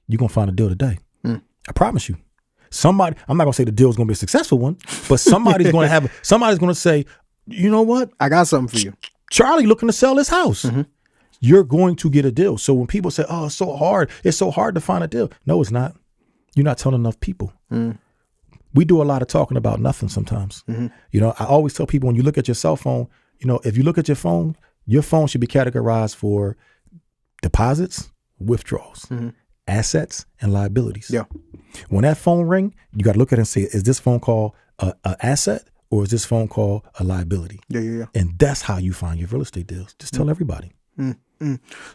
You're going to find a deal today. I promise you. Somebody, I'm not going to say the deal is going to be a successful one, but somebody's going to say, you know what? I got something for you. Charlie looking to sell his house. You're going to get a deal. So when people say, oh, it's so hard to find a deal. No, it's not. You're not telling enough people. We do a lot of talking about nothing sometimes. I always tell people, when you look at your cell phone, if you look at your phone should be categorized for deposits, withdrawals, assets, and liabilities. Yeah. When that phone ring, you got to look at it and say, is this phone call an asset or is this phone call a liability? Yeah. And that's how you find your real estate deals. Just tell everybody.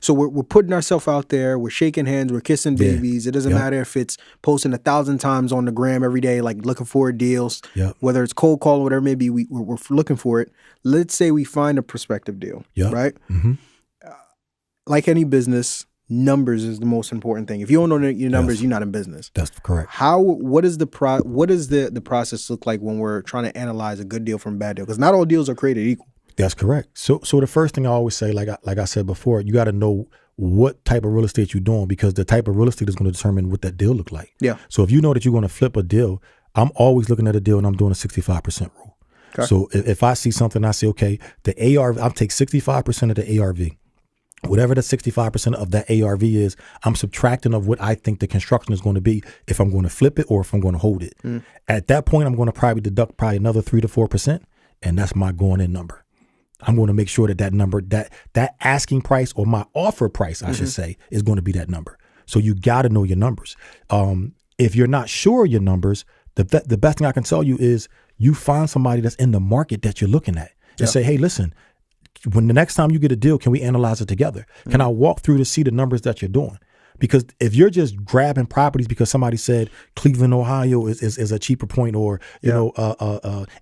So we're putting ourselves out there. We're shaking hands. We're kissing babies. It doesn't matter if it's posting 1,000 times on the gram every day, like looking for deals. Whether it's cold call or whatever, maybe we're looking for it. Let's say we find a prospective deal, right? Like any business, numbers is the most important thing. If you don't know your numbers, you're not in business. That's correct. What does the process look like when we're trying to analyze a good deal from a bad deal? Because not all deals are created equal. That's correct. So the first thing I always say, like I said before, you got to know what type of real estate you're doing, because the type of real estate is going to determine what that deal look like. Yeah. So if you know that you're going to flip a deal, I'm always looking at a deal and I'm doing a 65% rule. Okay. So if I see something, I say, okay, the ARV, I'll take 65% of the ARV. Whatever the 65% of that ARV is, I'm subtracting of what I think the construction is going to be if I'm going to flip it or if I'm going to hold it. At that point, I'm going to probably deduct another 3 to 4%, and that's my going in number. I'm going to make sure that number, that asking price, or my offer price, I should say, is going to be that number. So you got to know your numbers. If you're not sure of your numbers, the best thing I can tell you is you find somebody that's in the market that you're looking at and say, hey, listen, when the next time you get a deal, can we analyze it together? Can I walk through to see the numbers that you're doing? Because if you're just grabbing properties because somebody said Cleveland, Ohio is a cheaper point, or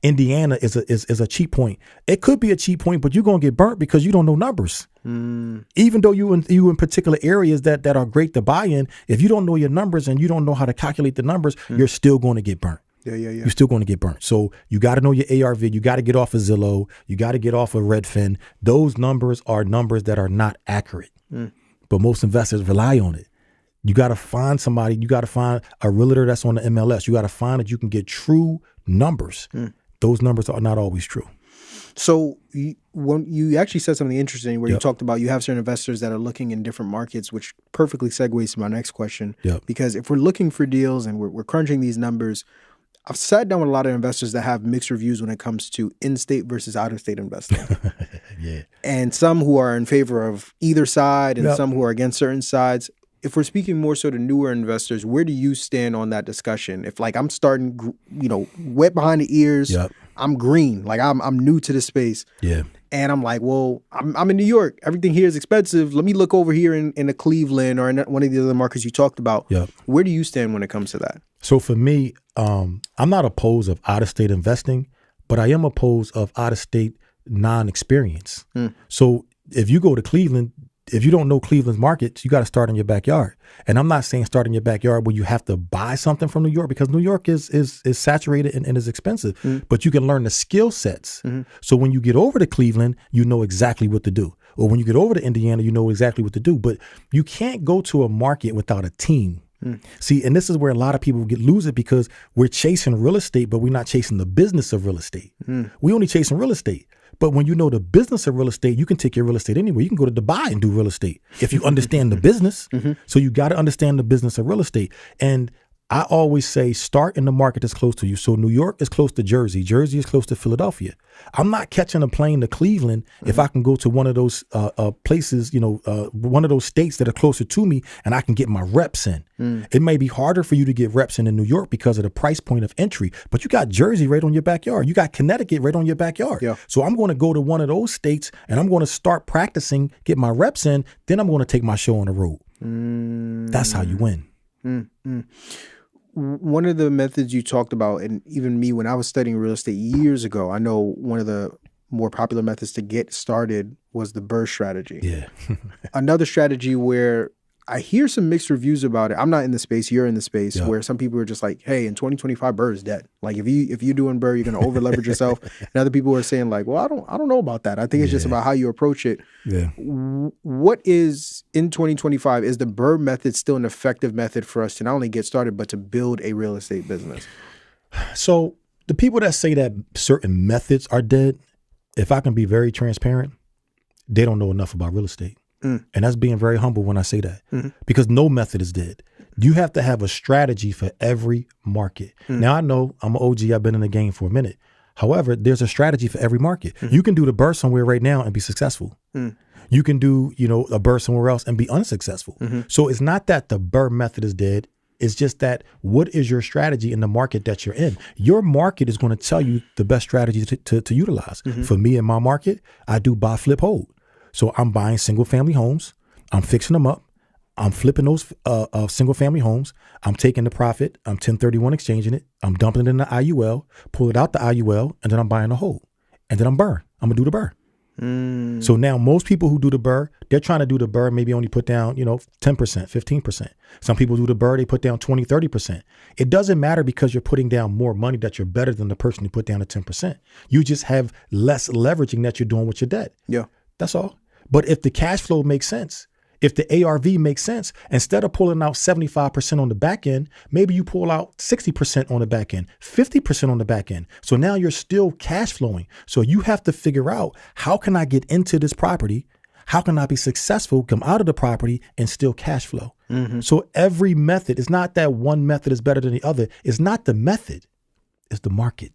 Indiana is a cheap point, it could be a cheap point, but you're gonna get burnt because you don't know numbers. Even though you in particular areas that are great to buy in, if you don't know your numbers and you don't know how to calculate the numbers, you're still going to get burnt. You're still going to get burnt. So you got to know your ARV. You got to get off of Zillow. You got to get off of Redfin. Those numbers are numbers that are not accurate, but most investors rely on it. You got to find somebody. You got to find a realtor that's on the MLS. You got to find that you can get true numbers. Those numbers are not always true. So when you actually said something interesting where you talked about you have certain investors that are looking in different markets, which perfectly segues to my next question. Because if we're looking for deals and we're crunching these numbers, I've sat down with a lot of investors that have mixed reviews when it comes to in-state versus out-of-state investing. And some who are in favor of either side and some who are against certain sides. If we're speaking more so to newer investors, where do you stand on that discussion? If like I'm starting, wet behind the ears, I'm green, like I'm new to this space. And I'm like, well, I'm in New York. Everything here is expensive. Let me look over here in Cleveland or in one of the other markets you talked about. Where do you stand when it comes to that? So for me, I'm not opposed of out-of-state investing, but I am opposed of out-of-state non-experience. So if you go to Cleveland, if you don't know Cleveland's markets, you got to start in your backyard. And I'm not saying start in your backyard where you have to buy something from New York, because New York is saturated and is expensive, but you can learn the skill sets. So when you get over to Cleveland, you know exactly what to do. Or when you get over to Indiana, you know exactly what to do. But you can't go to a market without a team. See, and this is where a lot of people lose it, because we're chasing real estate, but we're not chasing the business of real estate. We only chasing real estate. But when you know the business of real estate, you can take your real estate anywhere. You can go to Dubai and do real estate if you understand the business. So you got to understand the business of real estate. And I always say start in the market that's close to you. So New York is close to Jersey. Jersey is close to Philadelphia. I'm not catching a plane to Cleveland if I can go to one of those places, one of those states that are closer to me, and I can get my reps in. It may be harder for you to get reps in New York because of the price point of entry, but you got Jersey right on your backyard. You got Connecticut right on your backyard. So I'm going to go to one of those states and I'm going to start practicing, get my reps in. Then I'm going to take my show on the road. That's how you win. One of the methods you talked about, and even me when I was studying real estate years ago, I know one of the more popular methods to get started was the BRRRR strategy. Another strategy where I hear some mixed reviews about it. I'm not in the space, you're in the space, where some people are just like, hey, in 2025, BRRRR is dead. Like if you're doing BRRRR, you're going to over leverage yourself. And other people are saying like, well, I don't know about that. I think it's just about how you approach it. What is in 2025, is the BRRRR method still an effective method for us to not only get started, but to build a real estate business? So the people that say that certain methods are dead, if I can be very transparent, they don't know enough about real estate. And that's being very humble when I say that, because no method is dead. You have to have a strategy for every market. Now, I know I'm an OG. I've been in the game for a minute. However, there's a strategy for every market. You can do the BRRRR somewhere right now and be successful. You can do, a BRRRR somewhere else and be unsuccessful. So it's not that the BRRRR method is dead. It's just that what is your strategy in the market that you're in? Your market is going to tell you the best strategy to utilize. For me in my market, I do buy, flip, hold. So I'm buying single family homes. I'm fixing them up. I'm flipping those single family homes. I'm taking the profit. I'm 1031 exchanging it. I'm dumping it in the IUL, pull it out the IUL, and then I'm buying the whole. And then I'm BRRRR. I'm going to do the BRRRR. So now most people who do the BRRRR, they're trying to do the BRRRR, maybe only put down, 10%, 15%. Some people do the BRRRR, they put down 20, 30%. It doesn't matter because you're putting down more money that you're better than the person who put down the 10%. You just have less leveraging that you're doing with your debt. That's all. But if the cash flow makes sense, if the ARV makes sense, instead of pulling out 75% on the back end, maybe you pull out 60% on the back end, 50% on the back end. So now you're still cash flowing. So you have to figure out, how can I get into this property? How can I be successful, come out of the property and still cash flow? So every method, it's not that one method is better than the other. It's not the method, it's the market.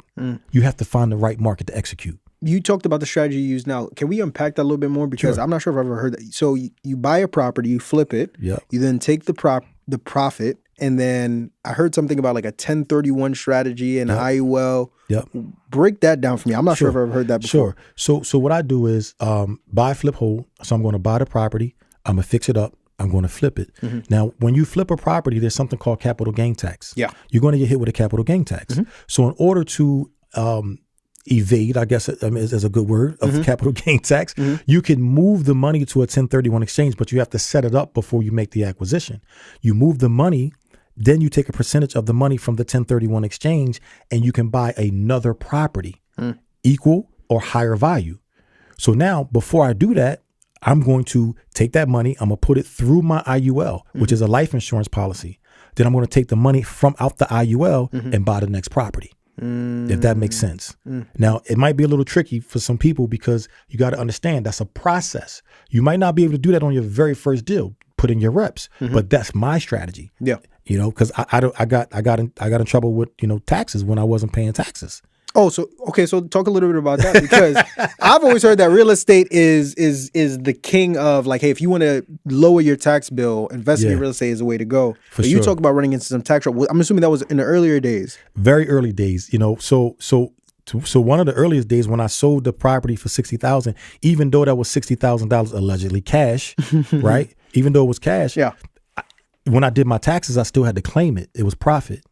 You have to find the right market to execute. You talked about the strategy you use now. Can we unpack that a little bit more? Because I'm not sure if I've ever heard that. So you buy a property, you flip it, you then take the profit, and then I heard something about like a 1031 strategy and IUL. Break that down for me. I'm not sure if I've ever heard that before. So what I do is buy, flip, hold. So I'm going to buy the property. I'm going to fix it up. I'm going to flip it. Now, when you flip a property, there's something called capital gain tax. You're going to get hit with a capital gain tax. So in order to evade, I guess is a good word, of capital gain tax, you can move the money to a 1031 exchange, but you have to set it up before you make the acquisition. You move the money, then you take a percentage of the money from the 1031 exchange, and you can buy another property equal or higher value. So now, before I do that, I'm going to take that money, I'm going to put it through my IUL, which is a life insurance policy. Then I'm going to take the money from out the IUL and buy the next property. if that makes sense. Now, it might be a little tricky for some people because you got to understand that's a process. You might not be able to do that on your very first deal, put in your reps, but that's my strategy. Yeah. You know, because I got in trouble with, you know, taxes when I wasn't paying taxes. Oh, so okay, so talk a little bit about that, because I've always heard that real estate is the king of, like, hey, if you want to lower your tax bill, investing in real estate is the way to go. But you talk about running into some tax trouble. I'm assuming that was in the earlier days. Very early days, you know. So one of the earliest days when I sold the property for $60,000, even though that was $60,000 allegedly cash, right? Even though it was cash, when I did my taxes, I still had to claim it. It was profit.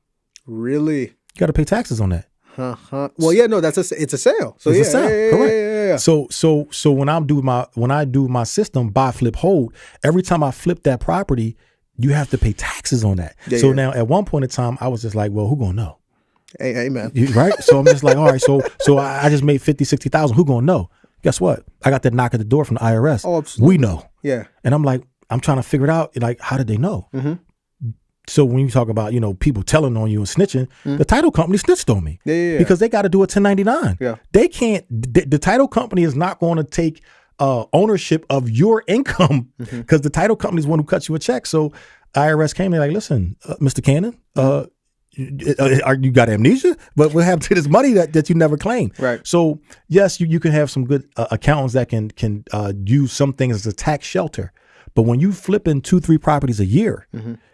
Really? You got to pay taxes on that. Well, yeah, no, it's a sale. So it's a sale, correct. Yeah. So when I do my system buy, flip, hold, every time I flip that property, you have to pay taxes on that. Now at one point in time, I was just like, well, who gonna know? Hey, man. Right? So I'm just like, all right, so I just made 50, 60,000. Who gonna know? Guess what? I got that knock at the door from the IRS. Oh, absolutely. We know. Yeah. And I'm like, I'm trying to figure it out. Like, how did they know? So when you talk about, you know, people telling on you and snitching, the title company snitched on me because they got to do a 1099. Yeah. They can't, the title company is not going to take ownership of your income because the title company is one who cuts you a check. So IRS came, they're like, listen, Mr. Cannon, you got amnesia? But what happened to this money that you never claimed? Right. So yes, you can have some good accountants that can use some things as a tax shelter. But when you flip in 2-3 properties a year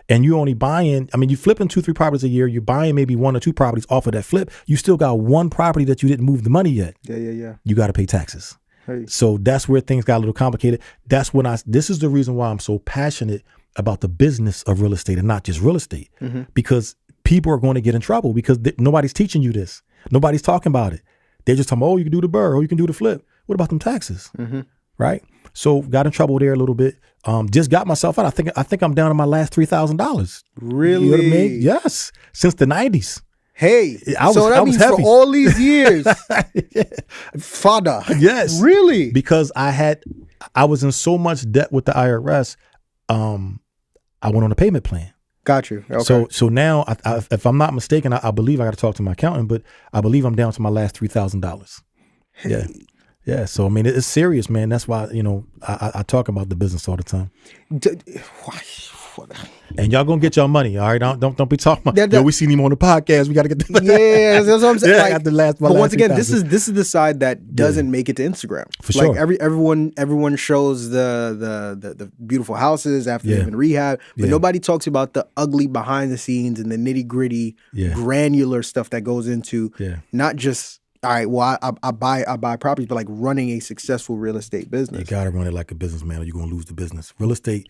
and you only buying, I mean, you flipping 2-3 properties a year, you're buying maybe 1 or 2 properties off of that flip, you still got 1 property that you didn't move the money yet. Yeah. You got to pay taxes. Hey. So that's where things got a little complicated. That's when this is the reason why I'm so passionate about the business of real estate and not just real estate, because people are going to get in trouble because nobody's teaching you this. Nobody's talking about it. They're just talking, oh, you can do the burr, or you can do the flip. What about them taxes? Right? So got in trouble there a little bit. Just got myself out. I think I'm down to my last $3,000. Really? You know what I mean? Yes. Since the 90s. Hey, that means heavy. for all these years, Father. Yes. Really? Because I was in so much debt with the IRS. I went on a payment plan. Got you. Okay. So now, if I'm not mistaken, I believe I got to talk to my accountant, but I believe I'm down to my last $3,000. Yeah. Yeah, so I mean, it's serious, man. That's why, you know, I talk about the business all the time. And y'all gonna get y'all money, all right? Don't be talking about. Yo, we seen him on the podcast. We got to get the. Yeah, that's what I'm saying. Yeah, I got the last. But once again, this is the side that doesn't make it to Instagram. For sure. Like everyone shows the beautiful houses after they've been rehabbed, but nobody talks about the ugly behind the scenes and the nitty gritty, granular stuff that goes into not just. All right, well, I buy properties, but like running a successful real estate business. You gotta run it like a businessman, or you're gonna lose the business. Real estate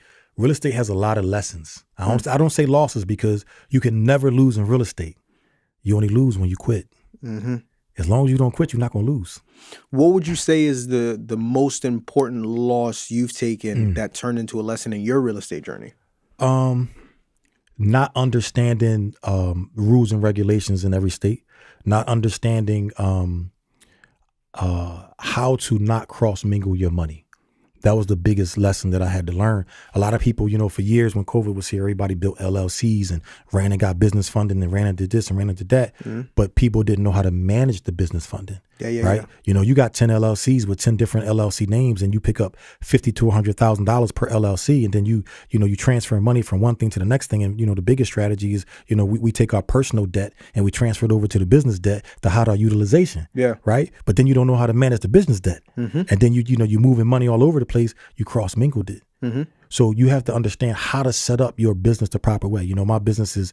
has a lot of lessons. I don't say losses because you can never lose in real estate. You only lose when you quit. As long as you don't quit, you're not gonna lose. What would you say is the most important loss you've taken that turned into a lesson in your real estate journey? Not understanding rules and regulations in every state. Not understanding how to not cross mingle your money. That was the biggest lesson that I had to learn. A lot of people, you know, for years when COVID was here, everybody built LLCs and ran and got business funding and ran and did this and ran and did that. But people didn't know how to manage the business funding. Right? You know, you got 10 LLCs with 10 different LLC names and you pick up $50,000 to $100,000 per LLC. And then you transfer money from one thing to the next thing. And, you know, the biggest strategy is, you know, we take our personal debt and we transfer it over to the business debt to hide our utilization. Yeah. Right. But then you don't know how to manage the business debt. And then, you're moving money all over the place. You cross mingled it. So you have to understand how to set up your business the proper way. You know, my business is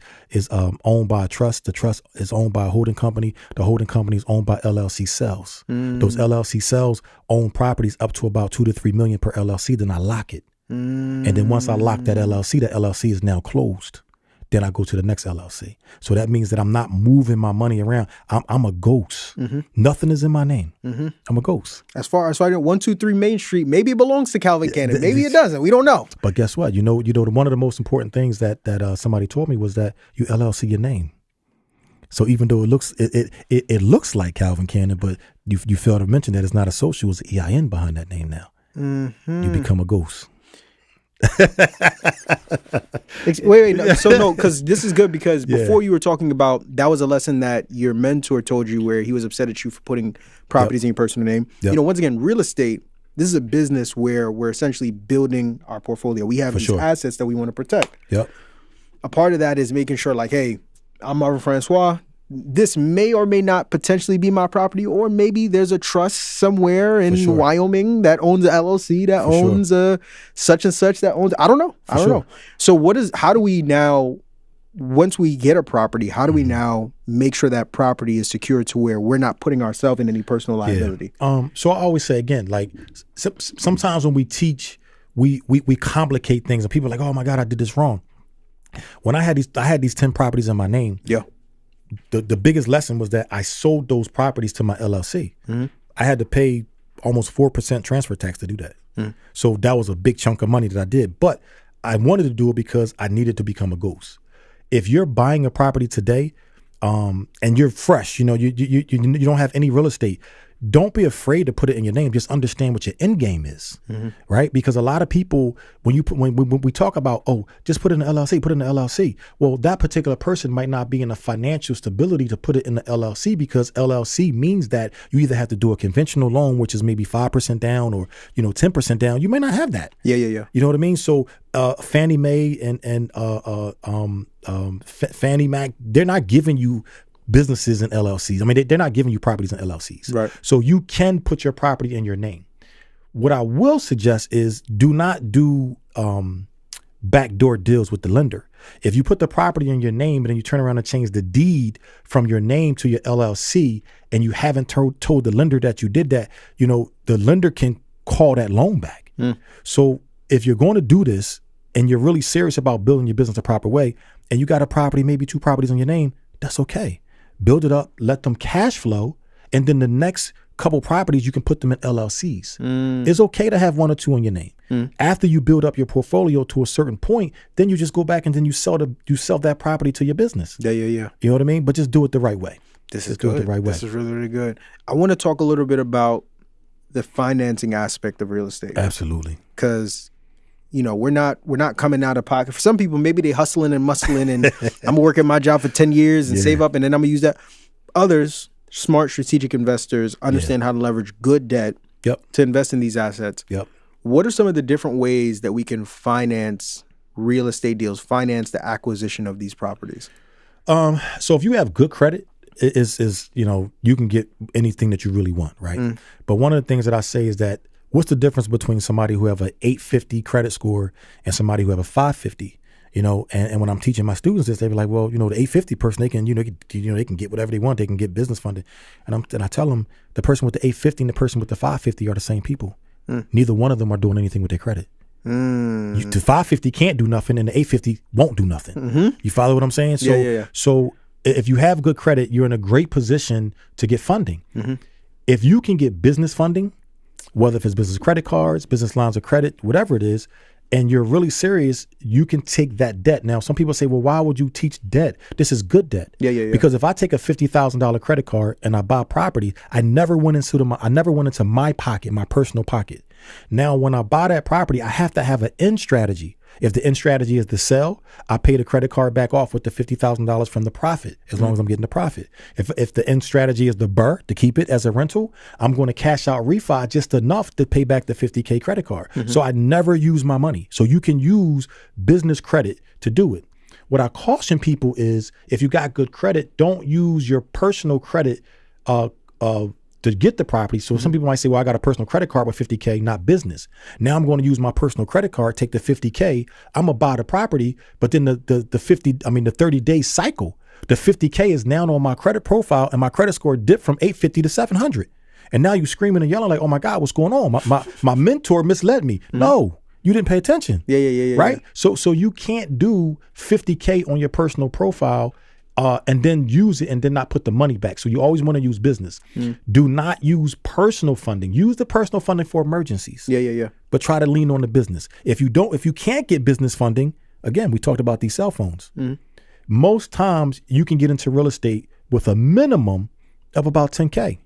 owned by a trust. The trust is owned by a holding company. The holding company is owned by LLC cells. Those LLC cells own properties up to about $2 to $3 million per LLC. Then I lock it. And then once I lock that LLC is now closed. Then I go to the next LLC. So that means that I'm not moving my money around. I'm a ghost. Nothing is in my name. I'm a ghost. As far as I know, 123 Main Street, maybe it belongs to Calvin Cannon. Maybe it doesn't. We don't know. But guess what? You know, one of the most important things that somebody told me was that you LLC your name. So even though it looks like Calvin Cannon, but you fail to mention that it's not a social, it's an EIN behind that name now. You become a ghost. Wait. No, so no, because this is good because before you were talking about that was a lesson that your mentor told you where he was upset at you for putting properties in your personal name. You know, once again, real estate, this is a business where we're essentially building our portfolio. We have these assets that we want to protect. A part of that is making sure like, hey, I'm Marvin Francois. This may or may not potentially be my property, or maybe there's a trust somewhere in Wyoming that owns an LLC that owns such and such that owns. I don't know. I don't know. So how do we now, once we get a property, how do we now make sure that property is secure to where we're not putting ourselves in any personal liability? So I always say again, like sometimes when we teach, we complicate things, and people are like, oh my God, I did this wrong. When I had these 10 properties in my name. The biggest lesson was that I sold those properties to my LLC. I had to pay almost 4% transfer tax to do that. So that was a big chunk of money that I did. But I wanted to do it because I needed to become a ghost. If you're buying a property today and you're fresh, you know, you don't have any real estate, don't be afraid to put it in your name. Just understand what your end game is, right? Because a lot of people, when we talk about, oh, just put it in the LLC, put it in the LLC. Well, that particular person might not be in a financial stability to put it in the LLC, because LLC means that you either have to do a conventional loan, which is maybe 5% down, or 10% down. You may not have that. You know what I mean? So Fannie Mae and Fannie Mac, they're not giving you businesses and LLCs. I mean, they're not giving you properties and LLCs. Right. So you can put your property in your name. What I will suggest is do not do backdoor deals with the lender. If you put the property in your name and then you turn around and change the deed from your name to your LLC, and you haven't told the lender that you did that, the lender can call that loan back. So if you're going to do this and you're really serious about building your business the proper way, and you got a property, maybe 2 properties in your name, that's okay. Build it up, let them cash flow, and then the next couple properties, you can put them in LLCs. It's okay to have 1 or 2 in your name. After you build up your portfolio to a certain point, then you just go back and then you sell that property to your business. You know what I mean? But just do it the right way. This is good. This is really, really good. I want to talk a little bit about the financing aspect of real estate. Absolutely. Because we're not coming out of pocket. For some people, maybe they hustling and muscling and I'm working my job for 10 years and save up and then I'm gonna use that. Others, smart strategic investors, understand how to leverage good debt to invest in these assets. What are some of the different ways that we can finance real estate deals, finance the acquisition of these properties? So if you have good credit, you can get anything that you really want, right? But one of the things that I say is that, what's the difference between somebody who have an 850 credit score and somebody who have a 550? And when I'm teaching my students this, they be like, well, the 850 person, they can, they can get whatever they want. They can get business funding. And I tell them the person with the 850 and the person with the 550 are the same people. Neither one of them are doing anything with their credit. The 550 can't do nothing and the 850 won't do nothing. You follow what I'm saying? So, so if you have good credit, you're in a great position to get funding. If you can get business funding, whether if it's business credit cards, business lines of credit, whatever it is, and you're really serious, you can take that debt. Now, some people say, well, why would you teach debt? This is good debt. Because if I take a $50,000 credit card and I buy property, I never went into my pocket, my personal pocket. Now, when I buy that property, I have to have an end strategy. If the end strategy is to sell, I pay the credit card back off with the $50,000 from the profit, as long as I'm getting the profit. If the end strategy is to keep it as a rental, I'm going to cash out refi just enough to pay back the $50K credit card. So I never use my money. So you can use business credit to do it. What I caution people is, if you got good credit, don't use your personal credit to get the property. So some people might say, well, I got a personal credit card with $50K, not business. Now I'm going to use my personal credit card, take the $50K, I'm gonna buy the property, but then the 30-day cycle, the $50K is now on my credit profile and my credit score dipped from 850 to 700. And now you screaming and yelling like, oh my God, what's going on? My mentor misled me. No, you didn't pay attention. Right? So you can't do 50K on your personal profile and then use it and then not put the money back. So you always want to use business. Do not use personal funding. Use the personal funding for emergencies. But try to lean on the business. If you can't get business funding, again, we talked about these cell phones. Most times you can get into real estate with a minimum of about 10K.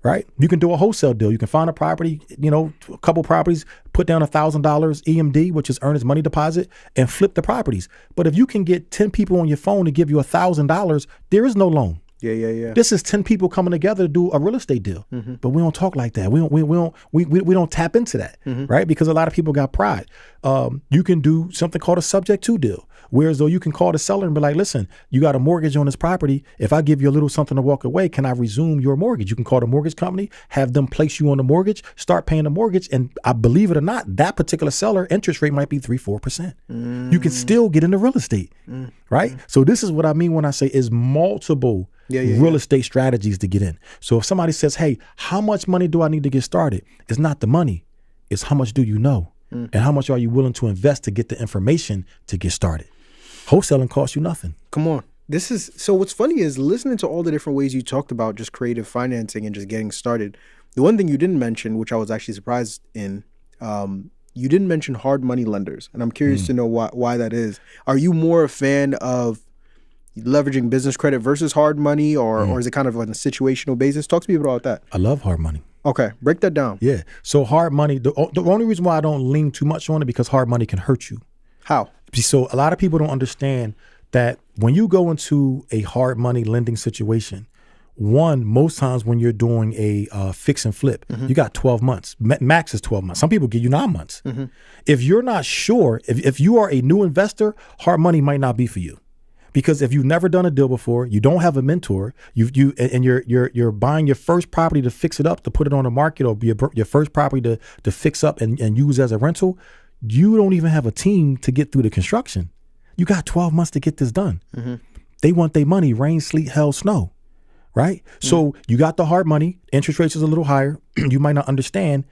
right? You can do a wholesale deal. You can find a property, a couple properties, put down $1,000 EMD, which is earnest money deposit, and flip the properties. But if you can get 10 people on your phone to give you $1,000, there is no loan. Yeah. This is 10 people coming together to do a real estate deal. But we don't talk like that. We don't tap into that, right? Because a lot of people got pride. You can do something called a subject to deal. Whereas though you can call the seller and be like, listen, you got a mortgage on this property. If I give you a little something to walk away, can I resume your mortgage? You can call the mortgage company, have them place you on the mortgage, start paying the mortgage. And I believe it or not, that particular seller interest rate might be 3-4%. You can still get into real estate, right? So this is what I mean when I say is multiple real estate strategies to get in. So if somebody says, hey, how much money do I need to get started? It's not the money. It's how much do you know? And how much are you willing to invest to get the information to get started? Wholesaling costs you nothing. Come on. So what's funny is listening to all the different ways you talked about just creative financing and just getting started. The one thing you didn't mention, which I was actually surprised in, you didn't mention hard money lenders. And I'm curious to know why that is. Are you more a fan of leveraging business credit versus hard money, or is it kind of on a situational basis? Talk to me about that. I love hard money. Okay, break that down. Yeah. So hard money, the only reason why I don't lean too much on it because hard money can hurt you. How? So a lot of people don't understand that when you go into a hard money lending situation, most times when you're doing a fix and flip, you got 12 months. Max is 12 months. Some people give you 9 months. If you're not sure, if you are a new investor, hard money might not be for you. Because if you've never done a deal before, you don't have a mentor, you're buying your first property to fix it up, to put it on the market, or your first property to fix up and use as a rental, you don't even have a team to get through the construction. You got 12 months to get this done. They want their money, rain, sleet, hell, snow, right? So you got the hard money, interest rates is a little higher, you might not understand,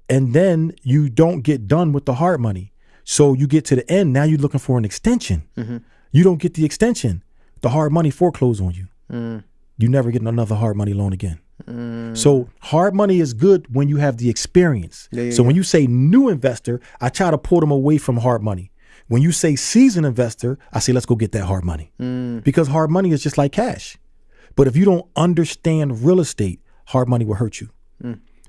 and then you don't get done with the hard money. So you get to the end, now you're looking for an extension. You don't get the extension. The hard money foreclose on you. You never get another hard money loan again. So hard money is good when you have the experience. When you say new investor, I try to pull them away from hard money. When you say seasoned investor, I say, let's go get that hard money. Because hard money is just like cash. But if you don't understand real estate, hard money will hurt you.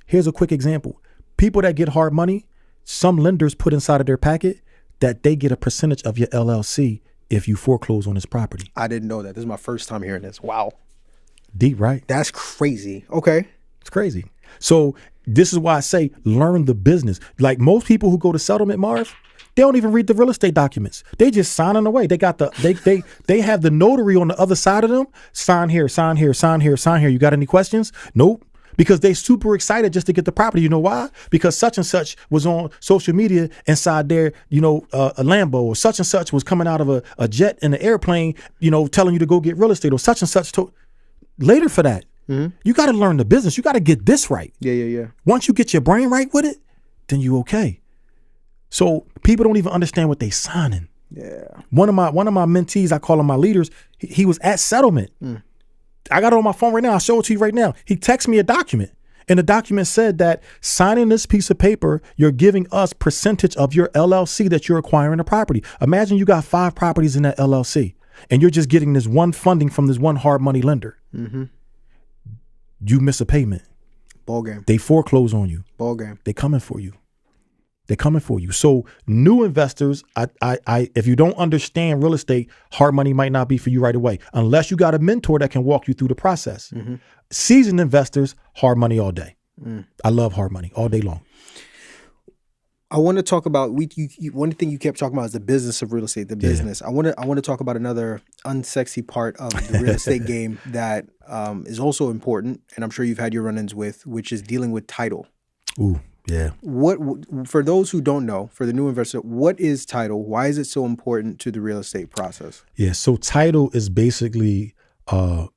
Here's a quick example. People that get hard money, some lenders put inside of their packet that they get a percentage of your LLC if you foreclose on this property. I didn't know that. This is my first time hearing this. Wow. Deep, right? That's crazy. Okay. It's crazy. So this is why I say learn the business. Like most people who go to settlement, Marv, they don't even read the real estate documents. They just signing away. They got they have the notary on the other side of them. Sign here, sign here, sign here, sign here. You got any questions? Nope. Because they super excited just to get the property. You know why? Because such and such was on social media inside their, a Lambo, or such and such was coming out of a jet in the airplane, telling you to go get real estate, or such and such. Later for that, you got to learn the business. You got to get this right. Yeah. Once you get your brain right with it, then you okay. So people don't even understand what they signing. Yeah. One of my mentees, I call them my leaders. He was at settlement. I got it on my phone right now. I'll show it to you right now. He texted me a document, and the document said that signing this piece of paper, you're giving us percentage of your LLC that you're acquiring a property. Imagine you got 5 properties in that LLC, and you're just getting this one funding from this one hard money lender. You miss a payment. Ball game. They foreclose on you. Ball game. They coming for you. They're coming for you. So new investors, if you don't understand real estate, hard money might not be for you right away, unless you got a mentor that can walk you through the process. Seasoned investors, hard money all day. I love hard money all day long. I want to talk about one thing you kept talking about is the business of real estate. The business. I want to talk about another unsexy part of the real estate game that is also important, and I'm sure you've had your run-ins with, which is dealing with title. Ooh. Yeah. What, for those who don't know, for the new investor, what is title? Why is it so important to the real estate process? Yeah. So title is basically,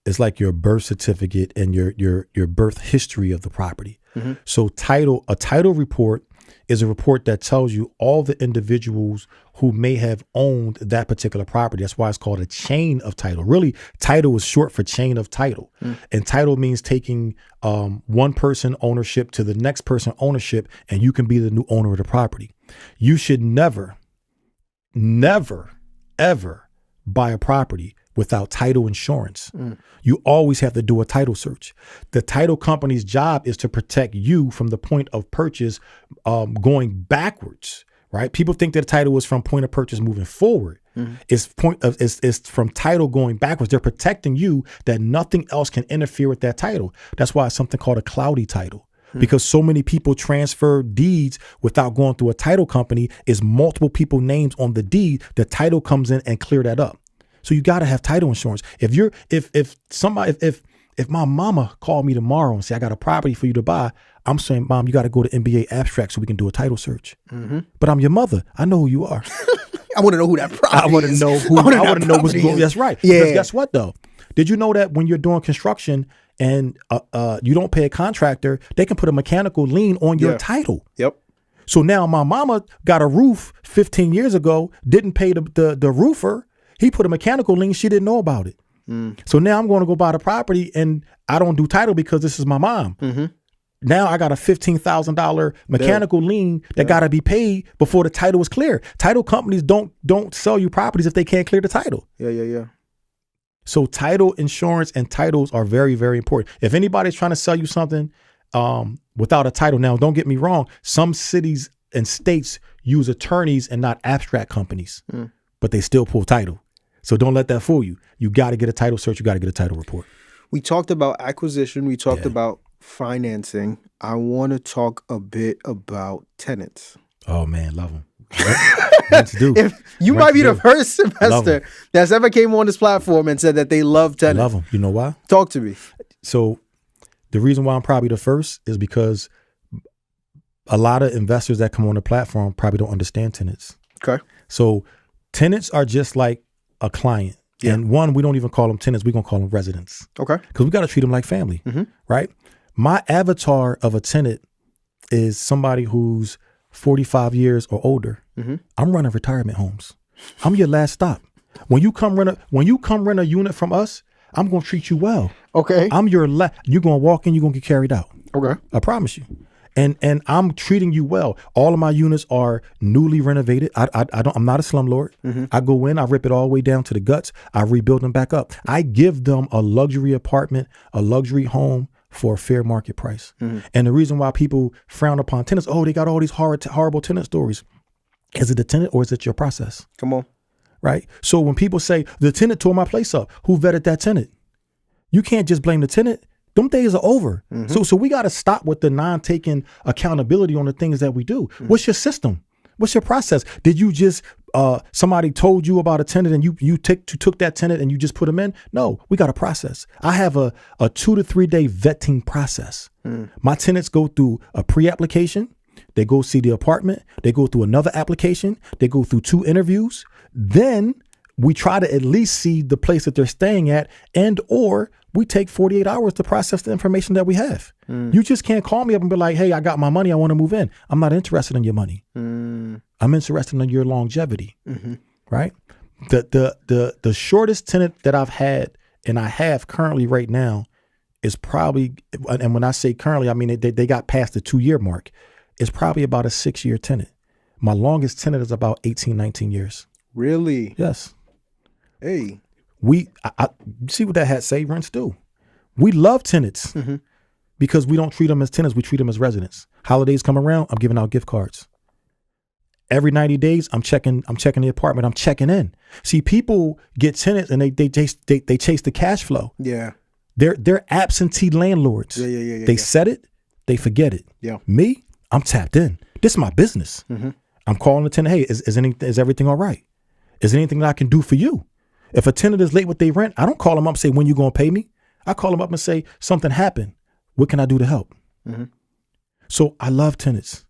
it's like your birth certificate and your birth history of the property. So a title report is a report that tells you all the individuals who may have owned that particular property. That's why it's called a chain of title. Really, title is short for chain of title. And title means taking one person ownership to the next person ownership, and you can be the new owner of the property. You should never, ever buy a property without title insurance. You always have to do a title search. The title company's job is to protect you from the point of purchase going backwards, right? People think that the title is from point of purchase moving forward. It's from title going backwards. They're protecting you that nothing else can interfere with that title. That's why it's something called a cloudy title. Because so many people transfer deeds without going through a title company, is multiple people names on the deed. The title comes in and clear that up. So you got to have title insurance. If my mama called me tomorrow and say, I got a property for you to buy, I'm saying, Mom, you got to go to NBA Abstract so we can do a title search. But I'm your mother. I know who you are. I want to know who that property is. I want to know who. I want to know what's going on. That's right. Yeah. Because guess what though? Did you know that when you're doing construction and you don't pay a contractor, they can put a mechanical lien on your title. Yep. So now my mama got a roof 15 years ago, didn't pay the roofer. He put a mechanical lien. She didn't know about it. So now I'm going to go buy the property and I don't do title because this is my mom. Now I got a $15,000 mechanical lien that got to be paid before the title is clear. Title companies don't sell you properties if they can't clear the title. Yeah. So title insurance and titles are very, very important. If anybody's trying to sell you something without a title, now don't get me wrong, some cities and states use attorneys and not abstract companies, but they still pull title. So don't let that fool you. You got to get a title search. You got to get a title report. We talked about acquisition. We talked about financing. I want to talk a bit about tenants. Oh man, love them. Let's do. You might be the first investor that's ever came on this platform and said that they love tenants. I love them. You know why? Talk to me. So the reason why I'm probably the first is because a lot of investors that come on the platform probably don't understand tenants. Okay. So tenants are just like a client. Yeah. And one, we don't even call them tenants. We're going to call them residents. Okay. Because we got to treat them like family, right? My avatar of a tenant is somebody who's 45 years or older. I'm running retirement homes. I'm your last stop. When you come rent a unit from us, I'm going to treat you well. Okay. I'm your you're going to walk in, you're going to get carried out. Okay. I promise you. And I'm treating you well. All of my units are newly renovated. I'm not a slumlord. I go in, I rip it all the way down to the guts. I rebuild them back up. I give them a luxury apartment, a luxury home for a fair market price. And the reason why people frown upon tenants, they got all these horrible tenant stories. Is it the tenant or is it your process? Come on. Right? So when people say the tenant tore my place up, who vetted that tenant? You can't just blame the tenant. Them days are over. So we got to stop with the non-taking accountability on the things that we do. What's your system? What's your process? Did you just somebody told you about a tenant and you took that tenant and you just put them in? No, we got a process. I have a 2 to 3 day vetting process. My tenants go through a pre-application. They go see the apartment. They go through another application. They go through 2 interviews. Then we try to at least see the place that they're staying at, and or we take 48 hours to process the information that we have. You just can't call me up and be like, hey, I got my money. I want to move in. I'm not interested in your money. I'm interested in your longevity, right? The shortest tenant that I've had and I have currently right now is probably, and when I say currently, I mean they got past the 2-year mark. It's probably about a 6-year tenant. My longest tenant is about 18, 19 years. Really? Yes. Hey. I see what that hat say, rents do. We love tenants because we don't treat them as tenants. We treat them as residents. Holidays come around, I'm giving out gift cards. Every 90 days, I'm checking the apartment. I'm checking in. See, people get tenants and they chase the cash flow. Yeah. They're absentee landlords. Yeah. They set it, they forget it. Yeah. Me, I'm tapped in. This is my business. I'm calling the tenant. Hey, is everything all right? Is there anything that I can do for you? If a tenant is late with their rent, I don't call them up and say, when you going to pay me? I call them up and say, something happened. What can I do to help? So I love tenants,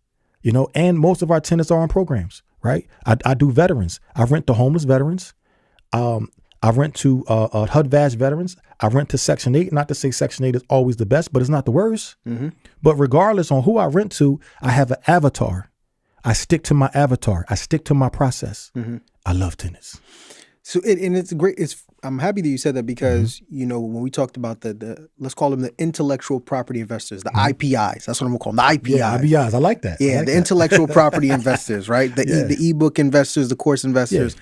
and most of our tenants are on programs, right? I do veterans. I rent to homeless veterans. I rent to HUD-VASH veterans. I rent to Section 8. Not to say Section 8 is always the best, but it's not the worst. But regardless on who I rent to, I have an avatar. I stick to my avatar. I stick to my process. I love tenants. So it's great. I'm happy that you said that because, when we talked about the let's call them the intellectual property investors, the IPIs, that's what I'm going to call them, the IPIs. Yeah, IPIs, I like that. Yeah, intellectual property investors, right? The ebook investors, the course investors.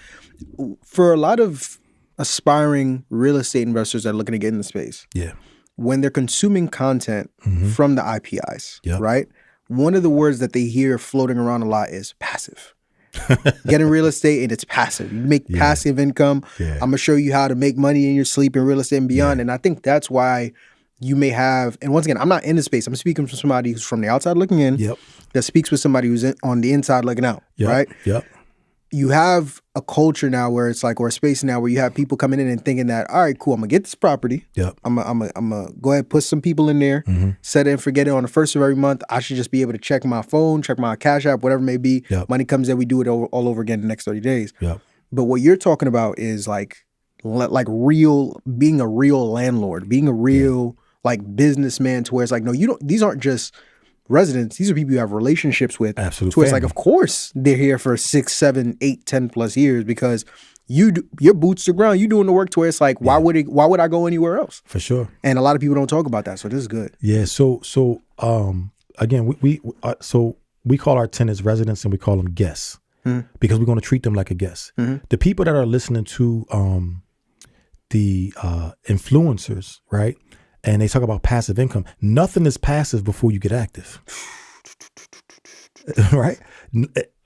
For a lot of aspiring real estate investors that are looking to get in the space, Yeah. when they're consuming content from the IPIs, Yep. right? One of the words that they hear floating around a lot is passive. Get in real estate and it's passive. You make passive income. Yeah. I'm gonna show you how to make money in your sleep in real estate and beyond. And I think that's why you may have, and once again, I'm not in the space. I'm speaking from somebody who's from the outside looking in. Yep. That speaks with somebody who's on the inside looking out. Yep. Right. Yep. You have a culture now where it's like, or a space now where you have people coming in and thinking that, all right, cool, I'm gonna get this property. Yep. I'm gonna go ahead and put some people in there, set it and forget it on the first of every month. I should just be able to check my phone, check my Cash App, whatever it may be. Yep. Money comes in, we do it all over again the next 30 days. Yep. But what you're talking about is like real, being a real landlord, being a real like businessman, to where it's like, no, you don't. These aren't just residents. These are people you have relationships with. Absolute So it's like, family. of course they're here for 6, 7, 8, 10 plus years because your boots to ground. You doing the work to where it's like, why would I go anywhere else? For sure. And a lot of people don't talk about that. So this is good. Yeah. So again, we call our tenants residents and we call them guests because we're going to treat them like a guest. The people that are listening to the influencers, right? And they talk about passive income. Nothing is passive before you get active. Right?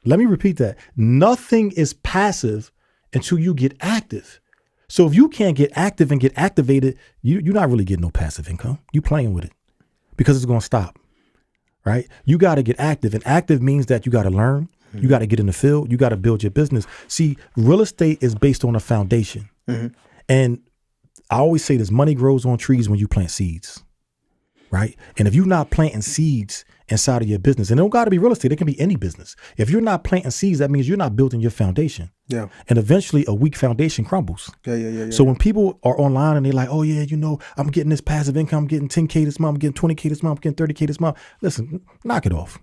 Let me repeat that. Nothing is passive until you get active. So if you can't get active and get activated, you're not really getting no passive income. You playing with it because it's going to stop. Right? You got to get active. And active means that you got to learn. You got to get in the field. You got to build your business. See, real estate is based on a foundation. And I always say this, money grows on trees when you plant seeds, right? And if you're not planting seeds inside of your business, and it don't got to be real estate, it can be any business. If you're not planting seeds, that means you're not building your foundation. Yeah. And eventually a weak foundation crumbles. Yeah. So when people are online and they're like, oh yeah, I'm getting this passive income, I'm getting 10K this month, I'm getting 20K this month, I'm getting 30K this month. Listen, knock it off.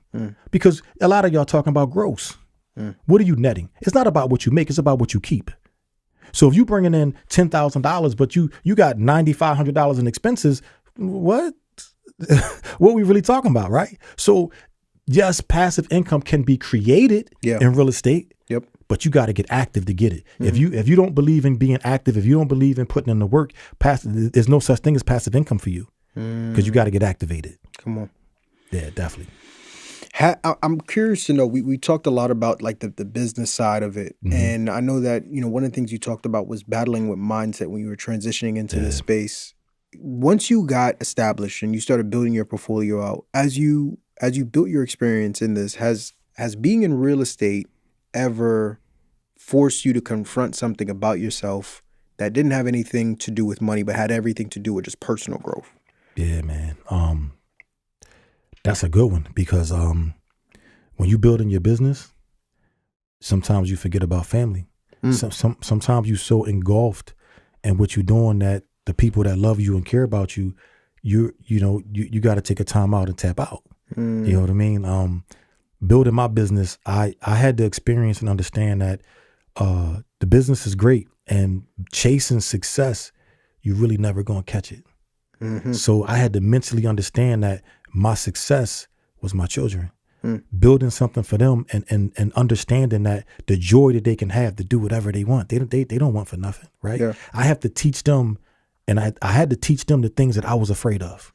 Because a lot of y'all talking about gross. What are you netting? It's not about what you make, it's about what you keep. So if you bringing in $10,000, but you got $9,500 in expenses, what? What are we really talking about, right? So yes, passive income can be created in real estate. Yep. But you got to get active to get it. If you don't believe in being active, if you don't believe in putting in the work, there's no such thing as passive income for you because you got to get activated. Come on. Yeah, definitely. I'm curious to know, we talked a lot about like the business side of it. And I know that, one of the things you talked about was battling with mindset when you were transitioning into this space. Once you got established and you started building your portfolio out, as you built your experience in this, has being in real estate ever forced you to confront something about yourself that didn't have anything to do with money, but had everything to do with just personal growth? Yeah, man. That's a good one because when you building your business, sometimes you forget about family. Sometimes you so engulfed in what you're doing that the people that love you and care about you, you got to take a time out and tap out. You know what I mean? Building my business, I had to experience and understand that the business is great and chasing success, you're really never going to catch it. So I had to mentally understand that my success was my children. Building something for them and understanding that the joy that they can have to do whatever they want. They don't want for nothing, right? Yeah. I have to teach them, and I had to teach them the things that I was afraid of.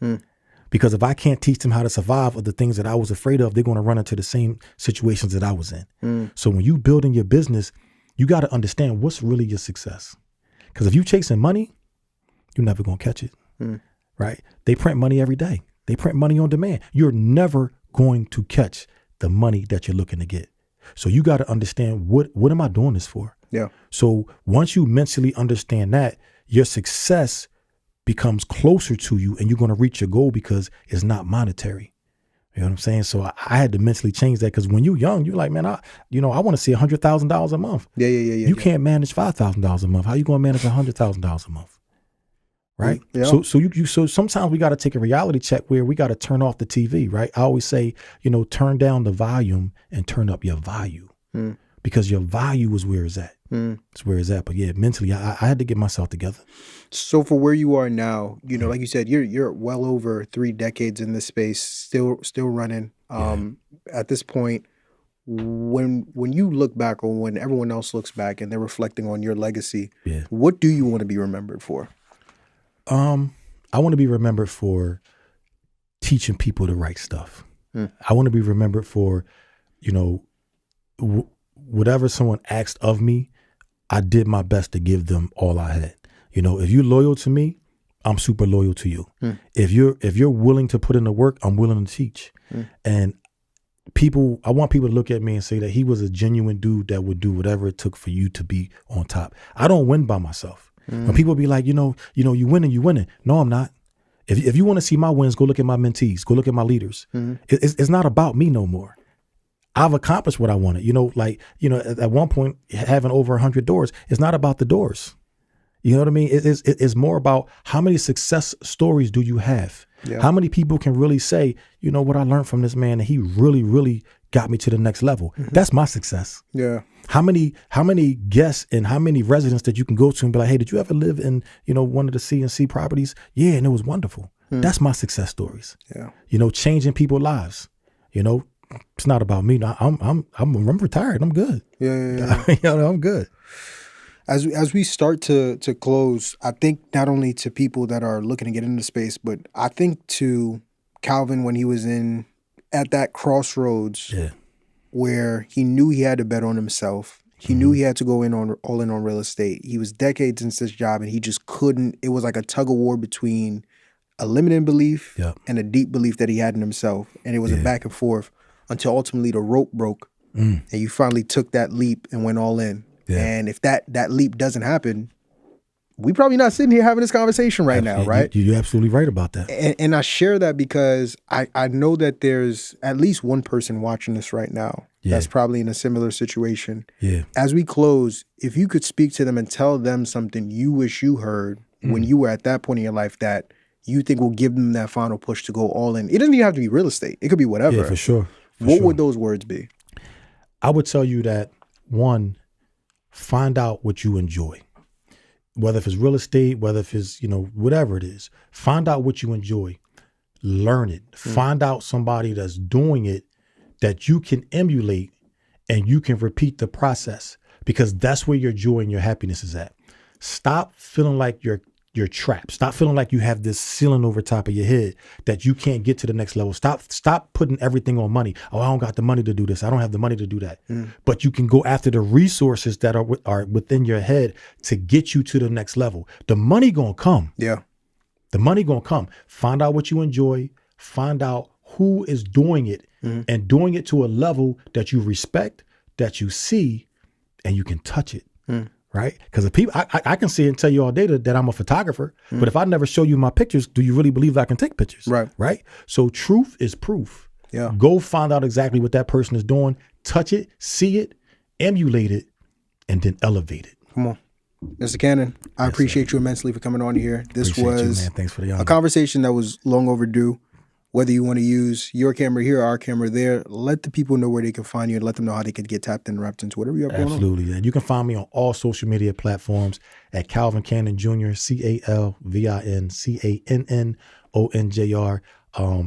Because if I can't teach them how to survive of the things that I was afraid of, they're going to run into the same situations that I was in. So when you building your business, you got to understand what's really your success. Because if you chasing money, you're never going to catch it, right? They print money every day. They print money on demand. You're never going to catch the money that you're looking to get. So you got to understand what am I doing this for? Yeah. So once you mentally understand that, your success becomes closer to you and you're going to reach your goal because it's not monetary. You know what I'm saying? So I had to mentally change that because when you're young, you're like, man, I want to see $100,000 a month. Yeah. You can't manage $5,000 a month. How you going to manage $100,000 a month? Right. Yeah. So sometimes we got to take a reality check where we got to turn off the TV. Right. I always say, turn down the volume and turn up your value because your value is where it's at. It's where it's at. But yeah, mentally, I had to get myself together. So for where you are now, like you said, you're well over 3 decades in this space, still running. At this point, when you look back, or when everyone else looks back and they're reflecting on your legacy, Yeah. what do you want to be remembered for? I want to be remembered for teaching people the right stuff. I want to be remembered for, whatever someone asked of me, I did my best to give them all I had. If you're loyal to me, I'm super loyal to you. If you're willing to put in the work, I'm willing to teach. And I want people to look at me and say that he was a genuine dude that would do whatever it took for you to be on top. I don't win by myself. When people be like, you winning. No, I'm not. If you want to see my wins, go look at my mentees, go look at my leaders. It's not about me no more. I've accomplished what I wanted. At one point, having over 100 doors, it's not about the doors. You know what I mean? It's more about how many success stories do you have? Yeah. How many people can really say, what I learned from this man, and he really, really got me to the next level. That's my success. Yeah. How many guests and how many residents that you can go to and be like, hey, did you ever live in, one of the C&C properties? Yeah, and it was wonderful. That's my success stories. Yeah. Changing people's lives. It's not about me. I'm retired. I'm good. Yeah. I'm good. As we start to close, I think not only to people that are looking to get into space, but I think to Calvin when he was at that crossroads where he knew he had to bet on himself. He knew he had to go all in on real estate. He was decades into this job and he just couldn't. It was like a tug of war between a limiting belief and a deep belief that he had in himself. And it was a back and forth until ultimately the rope broke and you finally took that leap and went all in. Yeah. And if that leap doesn't happen, we probably not sitting here having this conversation right now, right? You're absolutely right about that. And I share that because I know that there's at least one person watching this right now that's probably in a similar situation. Yeah. As we close, if you could speak to them and tell them something you wish you heard when you were at that point in your life that you think will give them that final push to go all in. It doesn't even have to be real estate. It could be whatever. Yeah, for sure. What would those words be? I would tell you that, one, find out what you enjoy. Whether if it's real estate, whether if it's, whatever it is, find out what you enjoy, learn it, find out somebody that's doing it that you can emulate and you can repeat the process, because that's where your joy and your happiness is at. Stop feeling like you're trapped. Stop feeling like you have this ceiling over top of your head that you can't get to the next level. Stop putting everything on money. Oh, I don't got the money to do this. I don't have the money to do that. But you can go after the resources that are within your head to get you to the next level. The money gonna come. Yeah. The money gonna come. Find out what you enjoy. Find out who is doing it and doing it to a level that you respect, that you see, and you can touch it. Right? Because if people, I can see and tell you all day that I'm a photographer, but if I never show you my pictures, do you really believe I can take pictures? Right. Right. So truth is proof. Yeah. Go find out exactly what that person is doing, touch it, see it, emulate it, and then elevate it. Come on. Mr. Cannon, I appreciate you immensely for coming on here. This was Thanks for the honor. A conversation that was long overdue. Whether you want to use your camera here or our camera there, let the people know where they can find you and let them know how they can get tapped and wrapped into whatever you have going on. Absolutely. And you can find me on all social media platforms at Calvin Cannon Jr., CalvinCannonJr.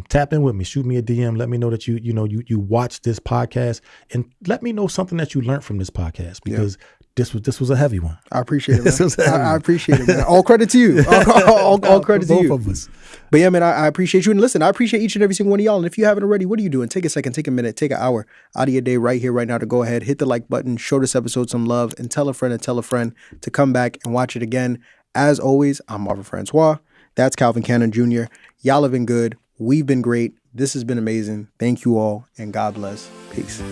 Tap in with me, shoot me a DM. Let me know that you watch this podcast, and let me know something that you learned from this podcast, because this was a heavy one. I appreciate it, man. I appreciate it, man. All credit to you. All credit to you. Both of us. But yeah, man, I appreciate you. And listen, I appreciate each and every single one of y'all. And if you haven't already, what are you doing? Take a second, take a minute, take an hour out of your day right here, right now to go ahead, hit the like button, show this episode some love, and tell a friend to come back and watch it again. As always, I'm Marvin Francois. That's Calvin Cannon Jr. Y'all have been good. We've been great. This has been amazing. Thank you all, and God bless. Peace.